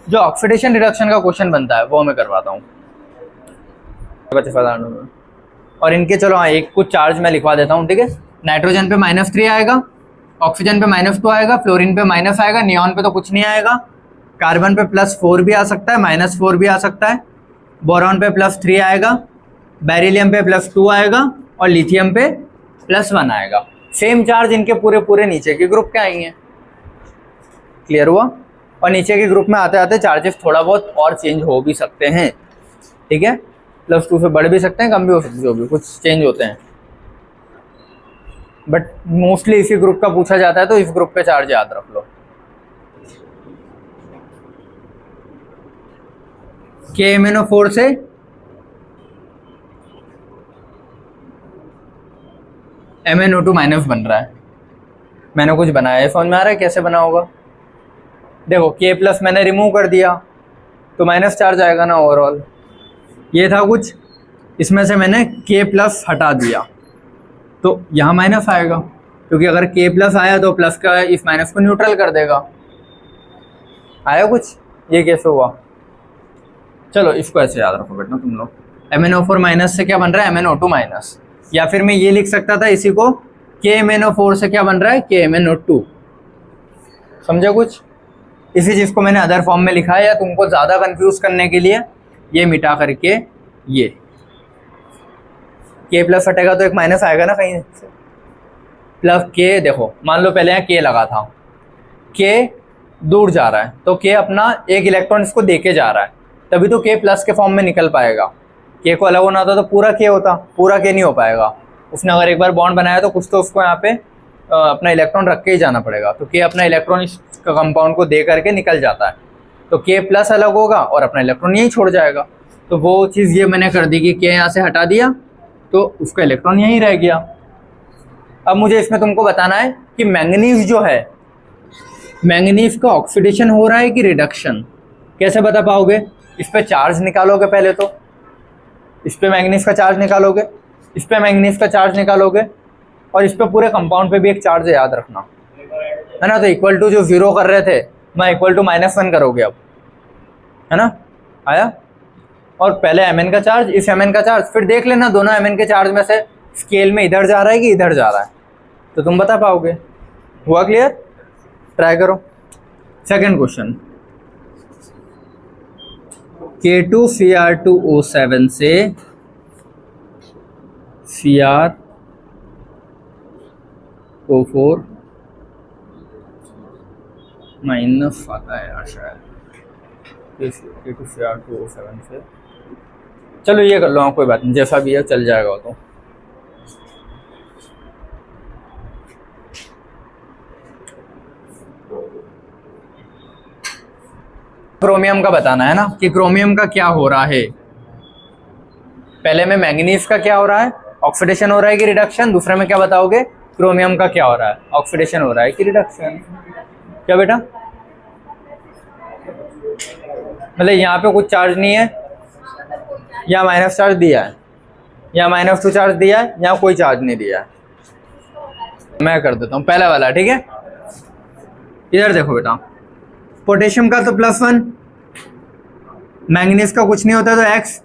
A: जो ऑक्सीडेशन रिडक्शन का क्वेश्चन बनता है वो मैं करवाता हूँ। और इनके चलो हाँ, एक कुछ चार्ज मैं लिखवा देता हूँ, ठीक है। नाइट्रोजन पे -3 आएगा, ऑक्सीजन पे -2 आएगा, फ्लोरीन पे माइनस आएगा, नियॉन पे तो कुछ नहीं आएगा, कार्बन पे +4 भी आ सकता है, -4 भी आ सकता है, बोरॉन पे +3 आएगा, बेरिलियम पे +2 आएगा, और लिथियम पे +1 आएगा। सेम चार्ज इनके पूरे नीचे के ग्रुप के आएंगे। क्लियर हुआ? और नीचे के ग्रुप में आते आते चार्जेस थोड़ा बहुत और चेंज हो भी सकते हैं, ठीक है। +2 से बढ़ भी सकते हैं, कम भी हो सकते हैं, जो भी कुछ चेंज होते हैं, बट मोस्टली इसी ग्रुप का पूछा जाता है, तो इस ग्रुप पे चार्ज याद रख लो। KMnO4 से MnO2- बन रहा है। मैंने कुछ बनाया है, समझ में आ रहा है कैसे बना होगा? देखो K+ मैंने रिमूव कर दिया तो माइनस चार्ज आएगा ना ओवरऑल। ये था कुछ, इसमें से मैंने K+ हटा दिया तो यहाँ माइनस आएगा, क्योंकि अगर K+ आया तो प्लस का इस माइनस को न्यूट्रल कर देगा। आया कुछ? ये कैसे हुआ? चलो इसको ऐसे याद रखो बेटा तुम लोग। MnO4- से क्या बन रहा है? MnO2-, या फिर मैं ये लिख सकता था इसी को, KMnO4 से क्या बन रहा है? KMnO2। समझे कुछ? इसी चीज़ को मैंने अदर फॉर्म में लिखा है, या तुमको ज़्यादा कंफ्यूज करने के लिए ये मिटा करके ये K+ हटेगा तो एक माइनस आएगा ना कहीं से, प्लस K। देखो मान लो पहले यहाँ K लगा था, K दूर जा रहा है तो K अपना एक इलेक्ट्रॉन इसको देके जा रहा है, तभी तो K+ के फॉर्म में निकल पाएगा। K को अलग होना होता तो पूरा K होता, पूरा K नहीं हो पाएगा। उसने अगर एक बार बॉन्ड बनाया तो कुछ तो उसको यहाँ पे अपना इलेक्ट्रॉन रख के ही जाना पड़ेगा, तो K अपना इलेक्ट्रॉन इस कंपाउंड को दे करके निकल जाता है, तो K+ अलग होगा और अपना इलेक्ट्रॉन यहीं छोड़ जाएगा। तो वो चीज़ ये मैंने कर दी कि K यहाँ से हटा दिया तो उसका इलेक्ट्रॉन यहीं रह गया। अब मुझे इसमें तुमको बताना है कि मैंगनीज जो है, मैंगनीज का ऑक्सीडेशन हो रहा है कि रिडक्शन, कैसे बता पाओगे? इस पे चार्ज निकालोगे पहले, तो इस पे मैंगनीज का चार्ज निकालोगे, इस पे मैंगनीज का चार्ज निकालोगे, और इस पे पूरे कंपाउंड पे भी एक चार्ज है, याद रखना, है ना। तो इक्वल टू जो 0 कर रहे थे, मैं इक्वल टू -1 करोगे अब, है ना। आया? और पहले Mn का चार्ज, इस Mn का चार्ज, फिर देख लेना दोनों Mn के चार्ज में से स्केल में इधर जा रहा है कि इधर जा रहा है, तो तुम बता पाओगे। हुआ क्लियर? ट्राई करो। सेकंड क्वेश्चन, K2Cr2O7 से Cr O4- आता है यार शायद, A2Cr2O7 से, चलो ये कर लो, कोई बात नहीं, जैसा भी है चल जाएगा वो तो। क्रोमियम का बताना है ना कि क्रोमियम का क्या हो रहा है। पहले में मैंगनीज का क्या हो रहा है, ऑक्सीडेशन हो रहा है कि रिडक्शन, दूसरे में क्या बताओगे, क्रोमियम का क्या हो रहा है, ऑक्सीडेशन हो रहा है कि रिडक्शन। क्या बेटा, मतलब यहाँ पे कुछ चार्ज नहीं है, या माइनस चार्ज दिया है, या -2 चार्ज दिया है, या कोई चार्ज नहीं दिया है। मैं कर देता हूँ पहला वाला, ठीक है। इधर देखो बेटा, पोटेशियम का तो +1, मैंगनीज का कुछ नहीं होता तो X,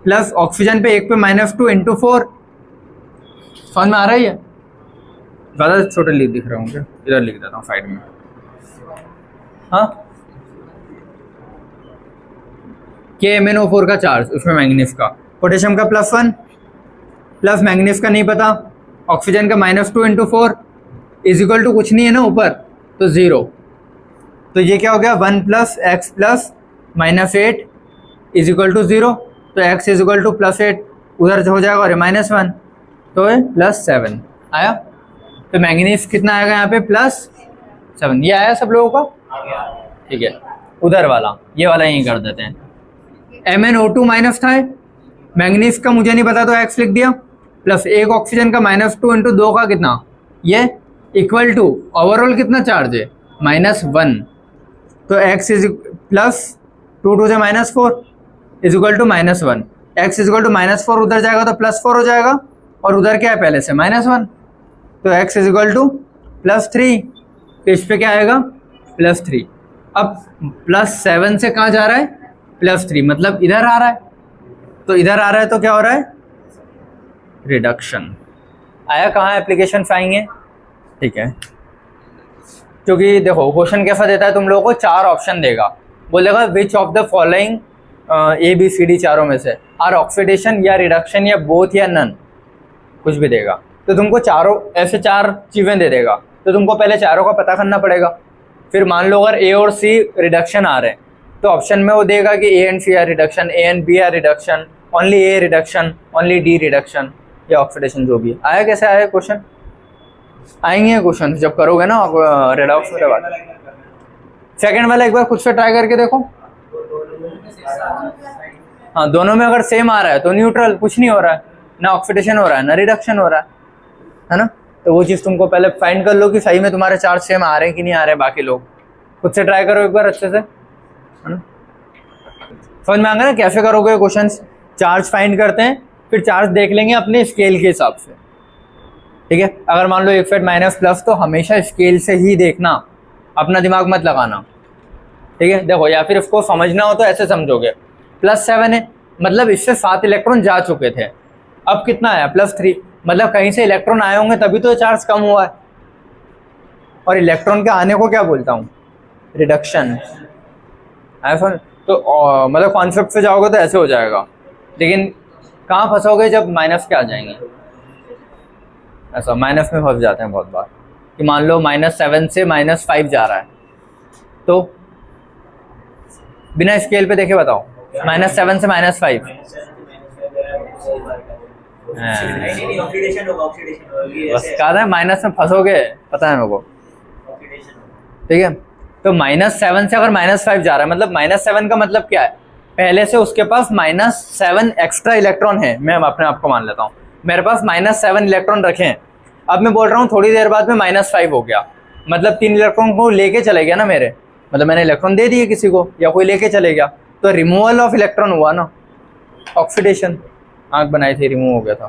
A: प्लस ऑक्सीजन पे 1 पे -2 × 4। समझ में आ रहा है? ज़्यादा छोटे लिख दिख रहा हूँ क्या, इधर लिख देता हूँ साइड में। हाँ, KMnO4 का चार्ज, उसमें मैंगनीज का, पोटेशियम का +1, प्लस मैंगनीज का नहीं पता, ऑक्सीजन का -2 × 4 इज इक्वल टू कुछ नहीं है ना ऊपर, तो 0। तो ये क्या हो गया, 1 + x + -8 इज इक्वल टू 0। तो x इज इक्वल टू +8 उधर हो जाएगा और -1, तो +7 आया। तो मैंगनीज कितना आएगा यहाँ पे, +7। ये आया सब लोगों का, ठीक है। उधर वाला, ये वाला यहीं कर देते हैं। MnO2- था, मैंगनीज का मुझे नहीं पता तो x लिख दिया, प्लस एक ऑक्सीजन का -2 × 2 का कितना, ये इक्वल टू ओवरऑल कितना चार्ज है, -1। तो x is plus 2 × 2 = -4 is equal to -1। x is equal to -4 उधर जाएगा तो +4 हो जाएगा, और उधर क्या है पहले से -1, तो x इज इक्वल टू +3। तो इस पे क्या आएगा, +3। अब +7 से कहाँ जा रहा है, +3, मतलब इधर आ रहा है। तो इधर आ रहा है तो क्या हो रहा है, रिडक्शन आया। कहाँ एप्लीकेशंस आएंगे, ठीक है। क्योंकि देखो क्वेश्चन कैसा देता है, तुम लोगों को 4 ऑप्शन देगा, बोलेगा which of the following ABCD चारों में से आर ऑक्सीडेशन या रिडक्शन या बोथ या नन, कुछ भी देगा। तो तुमको चारों ऐसे 4 चीज़ें दे देगा, तो तुमको पहले चारों का पता करना पड़ेगा। फिर मान लो अगर A और C रिडक्शन आ रहे हैं, तो ऑप्शन में वो देगा कि A and C are reduction, A and B are reduction, only A reduction, only D reduction, या ऑक्सीडेशन, जो भी आया। कैसे आया क्वेश्चन, आएंगे क्वेश्चन जब करोगे ना रेडॉक्स के बाद। सेकंड वाला एक बार खुद से ट्राई करके देखो। हाँ, दोनों में अगर सेम आ रहा है तो न्यूट्रल, कुछ नहीं हो रहा है, ना ऑक्सीडेशन हो रहा है ना रिडक्शन हो रहा है ना। तो वो चीज़ तुमको पहले फाइंड कर लो कि सही में तुम्हारे चार्ज सेम आ रहे हैं कि नहीं आ रहे हैं। बाकी लोग खुद से ट्राई करो एक बार अच्छे से, है ना। समझ में आ गया ना कैसे करोगे क्वेश्चंस। चार्ज फाइंड करते हैं, फिर चार्ज देख लेंगे अपने स्केल के हिसाब से, ठीक है। अगर मान लो 1 -+ तो हमेशा स्केल से ही देखना, अपना दिमाग मत लगाना, ठीक है। देखो, या फिर इसको समझना हो तो ऐसे समझोगे, +7 है मतलब इससे 7 इलेक्ट्रॉन जा चुके थे, अब कितना आया, +3, मतलब कहीं से इलेक्ट्रॉन आए होंगे तभी तो चार्ज कम हुआ है। और इलेक्ट्रॉन के आने को क्या बोलता हूँ, रिडक्शन। ऐसा तो मतलब कॉन्सेप्ट से जाओगे तो ऐसे हो जाएगा, लेकिन कहाँ फंसोगे जब माइनस के आ जाएंगे। ऐसा माइनस में फंस जाते हैं बहुत बार कि मान लो -7 से -5 जा रहा है, तो बिना स्केल पे देखे बताओ, -7 से -5। बस कहा था माइनस में फंसोगे, पता है मेरे को, ठीक है। तो -7 से अगर -5 जा रहा है, मतलब -7 का मतलब क्या है, पहले से उसके पास -7 एक्स्ट्रा इलेक्ट्रॉन है। मैं अपने आप को मान लेता हूँ, मेरे पास -7 इलेक्ट्रॉन रखे हैं। अब मैं बोल रहा हूँ थोड़ी देर बाद में -5 हो गया, मतलब 3 इलेक्ट्रॉन को लेके चले गया ना मेरे, मतलब मैंने इलेक्ट्रॉन दे दिए किसी को या कोई लेके चले गया, तो रिमूवल ऑफ इलेक्ट्रॉन हुआ ना, ऑक्सीडेशन। आँख बनाई थी, रिमूव हो गया था,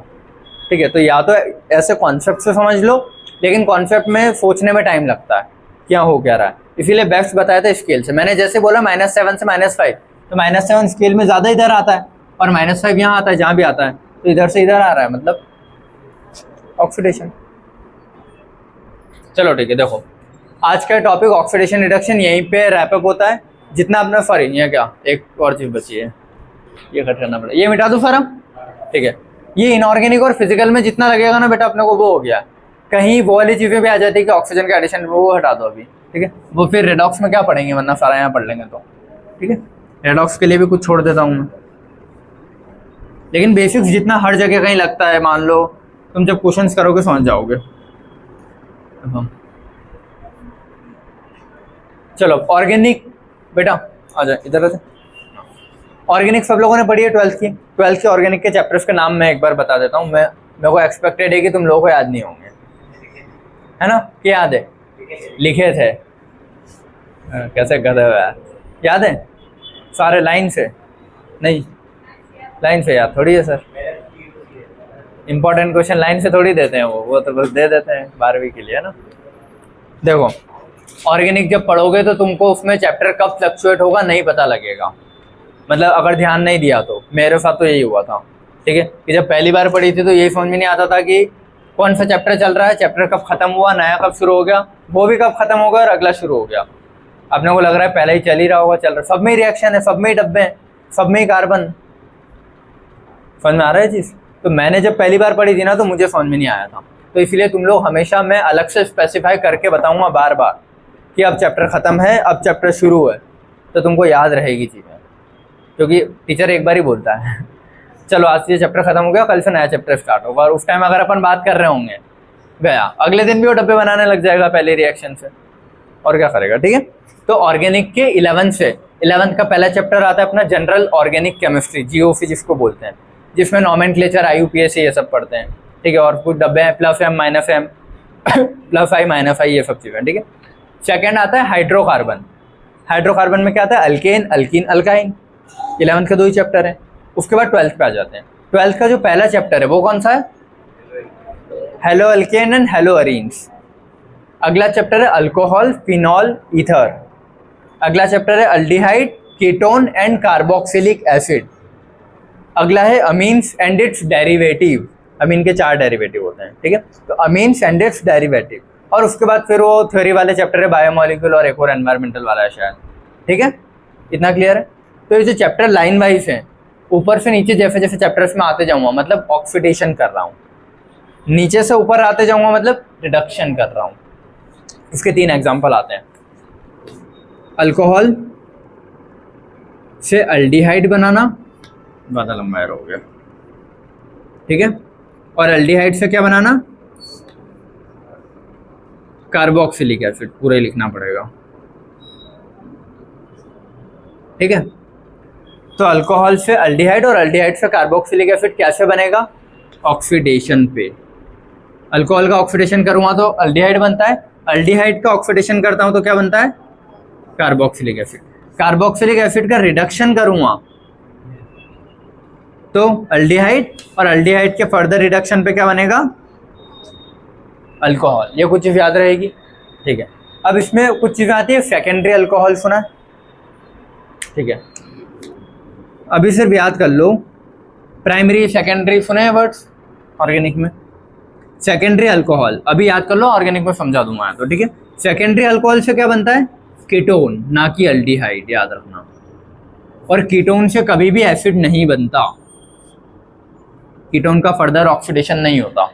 A: ठीक है। तो या तो ऐसे कॉन्सेप्ट से समझ लो, लेकिन कॉन्सेप्ट में सोचने में टाइम लगता है क्या हो क्या रहा है, इसीलिए बेस्ट बताया था स्केल से। मैंने जैसे बोला -7 से -5, तो -7 स्केल में ज़्यादा इधर आता है और -5 यहाँ आता है, जहाँ भी आता है, तो इधर से इधर आ रहा है, मतलब ऑक्सीडेशन। चलो ठीक है, देखो आज का टॉपिक ऑक्सीडेशन रिडक्शन यहीं पे रैप अप होता है। जितना अपना, सॉरी ये क्या, एक और चीज़ बची है, ये कट करना पड़ेगा, ये मिटा दूँ सारा, ठीक है। ये इनऑर्गेनिक और फिजिकल में जितना लगेगा ना बेटा अपने को, वो हो गया। कहीं वो वाली चीज़ें भी आ जाती है कि ऑक्सीजन का एडिशन, वो हटा दो अभी, ठीक है। वो फिर रेडॉक्स में क्या पढ़ेंगे, वरना सारा यहाँ पढ़ लेंगे तो ठीक है, रेडॉक्स के लिए भी कुछ छोड़ देता हूँ मैं, लेकिन बेसिक्स जितना हर जगह कहीं लगता है, मान लो तुम जब क्वेश्चंस करोगे समझ जाओगे। चलो ऑर्गेनिक, बेटा आ जाए इधर से। ऑर्गेनिक सब लोगों ने पढ़ी है 12th की ऑर्गेनिक के चैप्टर्स के नाम मैं एक बार बता देता हूँ। मेरे को एक्सपेक्टेड है कि तुम लोगों को याद नहीं होंगे, है ना? क्या याद है? लिखे थे। कैसे गधे हो यार, याद है सारे लाइन से? नहीं, लाइन से याद थोड़ी है सर, इंपॉर्टेंट क्वेश्चन लाइन से थोड़ी देते हैं, वो तो बस दे देते हैं 12वीं के लिए, है ना? देखो ऑर्गेनिक जब पढ़ोगे तो तुमको उसमें चैप्टर कब फ्लक्चुएट होगा नहीं पता लगेगा, मतलब अगर ध्यान नहीं दिया तो। मेरे साथ तो यही हुआ था, ठीक है, कि जब पहली बार पढ़ी थी तो यही समझ में नहीं आता था कि कौन सा चैप्टर चल रहा है, चैप्टर कब खत्म हुआ, नया कब शुरू हो गया, वो भी कब खत्म होगा और अगला शुरू हो गया। अपने को लग रहा है पहले ही चल ही रहा होगा, चल रहा है, सब में ही रिएक्शन है, सब में ही डब्बे हैं, सब में ही कार्बन। समझ में आ रहा है चीज़? तो मैंने जब पहली बार पढ़ी थी ना तो मुझे समझ में नहीं आया था, तो इसलिए तुम लोग हमेशा, मैं अलग से स्पेसिफाई करके बताऊंगा बार बार कि अब चैप्टर ख़त्म है, अब चैप्टर शुरू है, तो तुमको याद रहेगी चीज़ें, क्योंकि टीचर एक बार ही बोलता है चलो आज ये चैप्टर खत्म हो गया, कल से नया चैप्टर स्टार्ट होगा, और उस टाइम अगर अपन बात कर रहे होंगे गया, अगले दिन भी वो डब्बे बनाने लग जाएगा पहले रिएक्शन से, और क्या करेगा, ठीक है? तो ऑर्गेनिक के 11th का पहला चैप्टर आता है अपना जनरल ऑर्गेनिक केमिस्ट्री, जीओसी जिसको बोलते हैं, जिसमें नॉमेनक्लेचर, IUPAC ये सब पढ़ते हैं, ठीक है, और कुछ डब्बे हैं +M -M +I -I ये सब चीज़ें, ठीक है। सेकेंड आता है हाइड्रोकार्बन। हाइड्रोकार्बन में क्या आता है? Alkane, alkyne, alkyne. 11th के 2 ही चैप्टर हैं। उसके बाद 12th पे आ जाते हैं। 12th का जो पहला चैप्टर है वो कौन सा है? Hello alkane and hello arenes. अगला चैप्टर है अल्कोहल, फिनॉल, ईथर। अगला चैप्टर है aldehyde, ketone and carboxylic acid. अगला है अमीन्स एंड इट्स डेरिवेटिव। अमीन के 4 डेरिवेटिव होते हैं, ठीक है, तो अमीन्स एंड इट्स डेरिवेटिव। और उसके बाद फिर वो थ्योरी वाले चैप्टर है बायोमोलिक्यूल और एक और एनवायरमेंटल वाला है शायद, ठीक है, इतना क्लियर है। तो ये जो चैप्टर लाइन वाइज है, ऊपर से नीचे जैसे जैसे चैप्टर्स में आते जाऊंगा, मतलब ऑक्सीडेशन कर रहा हूँ, नीचे से ऊपर आते जाऊंगा मतलब रिडक्शन कर रहा हूँ। इसके 3 एग्जाम्पल आते हैं। अल्कोहल से अल्डिहाइड बनाना, ज़्यादा लंबा हो गया, ठीक है, और अल्डिहाइड से क्या बनाना? Carboxylic acid. पूरा ही लिखना पड़ेगा, ठीक है। तो अल्कोहल से अल्डिहाइड और अल्डिहाइड से कार्बोक्सिलिक एसिड कैसे बनेगा? ऑक्सीडेशन पे। अल्कोहल का ऑक्सीडेशन करूँगा तो अल्डिहाइड बनता है, अल्डिहाइड का ऑक्सीडेशन करता हूँ तो क्या बनता है? Carboxylic acid. कार्बोक्सिलिक एसिड का रिडक्शन करूँगा तो अल्डिहाइड, और अल्डिहाइड के फर्दर रिडक्शन पे क्या बनेगा? अल्कोहल। ये कुछ चीज़ याद रहेगी, ठीक है। अब इसमें कुछ चीज़ें आती है, सेकेंडरी अल्कोहल सुना है, ठीक है, अभी सिर्फ याद कर लो। प्राइमरी, सेकेंडरी सुने हैं वर्ड्स ऑर्गेनिक में? सेकेंडरी अल्कोहल अभी याद कर लो, ऑर्गेनिक में समझा दूंगा मैं तो, ठीक है। सेकेंडरी अल्कोहल से क्या बनता है? कीटोन, ना कि अल्डिहाइड, याद रखना। और कीटोन से कभी भी एसिड नहीं बनता, कीटोन का फर्दर ऑक्सीडेशन नहीं होता,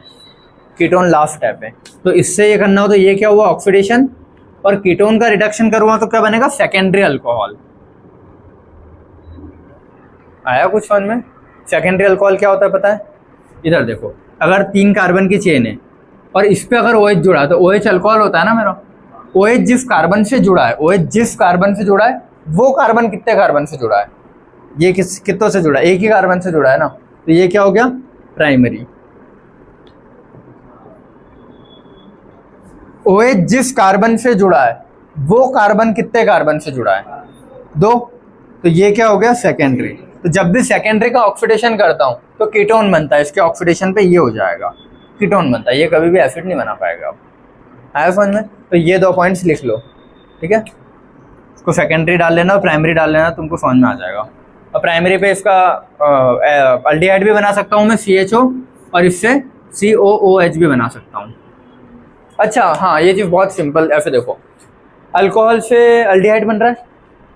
A: कीटोन लास्ट स्टेप है। तो इससे ये करना हो तो ये क्या हुआ? ऑक्सीडेशन। और कीटोन का रिडक्शन करूँगा तो क्या बनेगा? Secondary alcohol. आया कुछ समझ में? सेकेंडरी अल्कोहल क्या होता है पता है? इधर देखो, अगर 3 कार्बन की चेन है और इस पे अगर OH जुड़ा है तो OH अल्कोहल होता है ना मेरा। OH जिस कार्बन से जुड़ा है, OH जिस कार्बन से जुड़ा है, वो कार्बन कितने कार्बन से जुड़ा है? ये कितनों से जुड़ा है? एक ही कार्बन से जुड़ा है ना, तो ये क्या हो गया? प्राइमरी। OH जिस कार्बन से जुड़ा है वो कार्बन कितने कार्बन से जुड़ा है? 2, तो ये क्या हो गया? सेकेंडरी। तो जब भी सेकेंडरी का ऑक्सीडेशन करता हूं तो कीटोन बनता है, इसके ऑक्सीडेशन पे ये हो जाएगा, कीटोन बनता है, ये कभी भी एसिड नहीं बना पाएगा। आया समझ में? तो ये 2 पॉइंट्स लिख लो, ठीक है। इसको सेकेंडरी डाल लेना और प्राइमरी डाल लेना, तुमको समझ में आ जाएगा। और प्राइमरी पे इसका अल्डिहाइड भी बना सकता हूँ मैं, CHO, और इससे COOH भी बना सकता हूँ। अच्छा हाँ, ये चीज़ बहुत सिंपल, ऐसे देखो, अल्कोहल से अल्डिहाइड बन रहा है,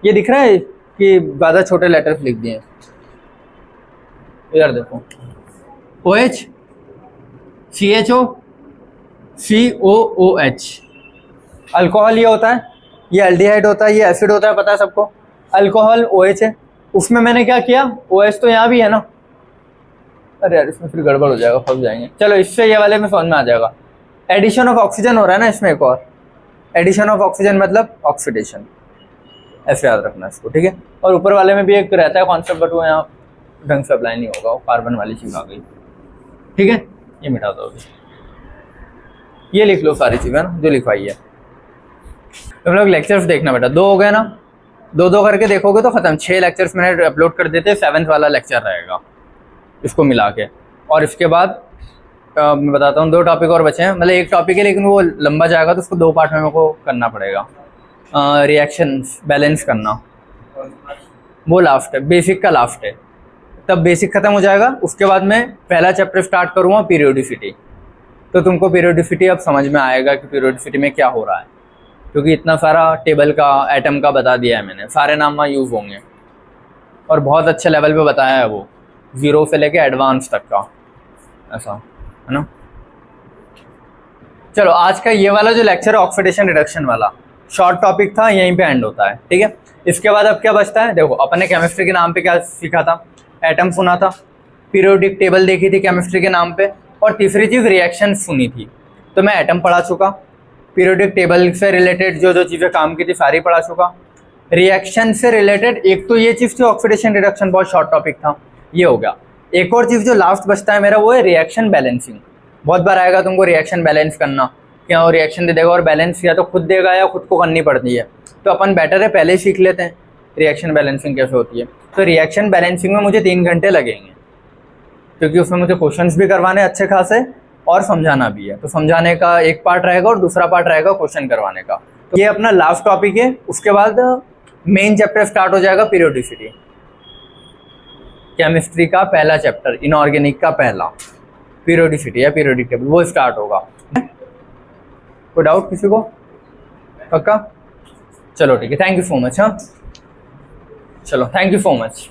A: ये दिख रहा है कि ज़्यादा छोटे लेटर्स लिख दिए हैं। इधर देखो, OH, CHO, COOH। अल्कोहल ये होता है, ये अल्डिहाइड होता है, ये एसिड होता है, पता है सबको। अल्कोहल OH है, उसमें मैंने क्या किया, OH तो यहाँ भी है ना, अरे यार इसमें फिर गड़बड़ हो जाएगा, फंस जाएंगे। चलो इससे ये वाले में समझ में आ जाएगा। एडिशन ऑफ ऑक्सीजन हो रहा है ना इसमें, एक और एडिशन ऑफ ऑक्सीजन मतलब ऑक्सीडेशन, ऐसे याद रखना इसको, ठीक है। और ऊपर वाले में भी एक रहता है कॉन्सेप्ट, बट वो यहाँ ढंग से अप्लाई नहीं होगा, वो कार्बन वाली चीज़ आ गई, ठीक है। ये मिटा दो अभी, ये लिख लो सारी चीज़ें ना जो लिखवाई है। तुम लोग लेक्चर्स देखना बेटा, 2 हो गए ना, 2 करके देखोगे तो ख़त्म। 6 लेक्चर्स मैंने अपलोड कर देते, 7th वाला लेक्चर रहेगा इसको मिला के। और इसके बाद मैं बताता हूँ 2 टॉपिक और बचे हैं, मतलब एक टॉपिक है लेकिन वो लंबा जाएगा तो उसको 2 पार्ट में मेरे को करना पड़ेगा। रिएक्शंस बैलेंस करना, वो लास्ट है, बेसिक का लास्ट है, तब बेसिक ख़त्म हो जाएगा। उसके बाद मैं पहला चैप्टर स्टार्ट करूँगा पीरियोडिसिटी, तो तुमको पीरियोडिसिटी अब समझ में आएगा कि पीरियोडिसिटी में क्या हो रहा है, क्योंकि इतना सारा टेबल का एटम का बता दिया है मैंने, सारे नाम वहाँ यूज़ होंगे और बहुत अच्छे लेवल पे बताया है वो, 0 से लेके एडवांस तक का, ऐसा है ना। चलो आज का ये वाला जो लेक्चर है ऑक्सीडेशन रिडक्शन वाला शॉर्ट टॉपिक था, यहीं पे एंड होता है, ठीक है। इसके बाद अब क्या बचता है, देखो अपन ने केमिस्ट्री के नाम पे क्या सीखा था, एटम सुना था, पीरियोडिक टेबल देखी थी केमिस्ट्री के नाम पे, और तीसरी चीज़ रिएक्शन सुनी थी। तो मैं एटम पढ़ा चुका, पीरियोडिक टेबल से रिलेटेड जो जो चीज़ें काम की थी सारी पढ़ा चुका, रिएक्शन से रिलेटेड एक तो ये चीज़ थी ऑक्सीडेशन रिडक्शन, बहुत शॉर्ट टॉपिक था, ये हो गया। एक और चीज़ जो लास्ट बचता है मेरा वो है रिएक्शन बैलेंसिंग। बहुत बार आएगा तुमको रिएक्शन बैलेंस करना, क्या वो रिएक्शन दे देगा और बैलेंस या तो खुद देगा या खुद को करनी पड़ती है, तो अपन बेटर है पहले ही सीख लेते हैं रिएक्शन बैलेंसिंग कैसे होती है। तो रिएक्शन बैलेंसिंग में मुझे 3 घंटे लगेंगे, क्योंकि उसमें मुझे क्वेश्चंस भी करवाने अच्छे खासे और समझाना भी है। तो समझाने का एक पार्ट रहेगा और दूसरा पार्ट रहेगा क्वेश्चन करवाने का। तो ये अपना लास्ट टॉपिक है, उसके बाद मेन चैप्टर स्टार्ट हो जाएगा पीरियोडिसिटी, केमिस्ट्री का पहला चैप्टर, इनऑर्गेनिक का पहला पीरियोडिसिटी या पीरियोडिक टेबल, वो स्टार्ट होगा। कोई डाउट किसी को? पक्का? चलो ठीक है, थैंक यू सो मच। हाँ चलो, थैंक यू सो मच।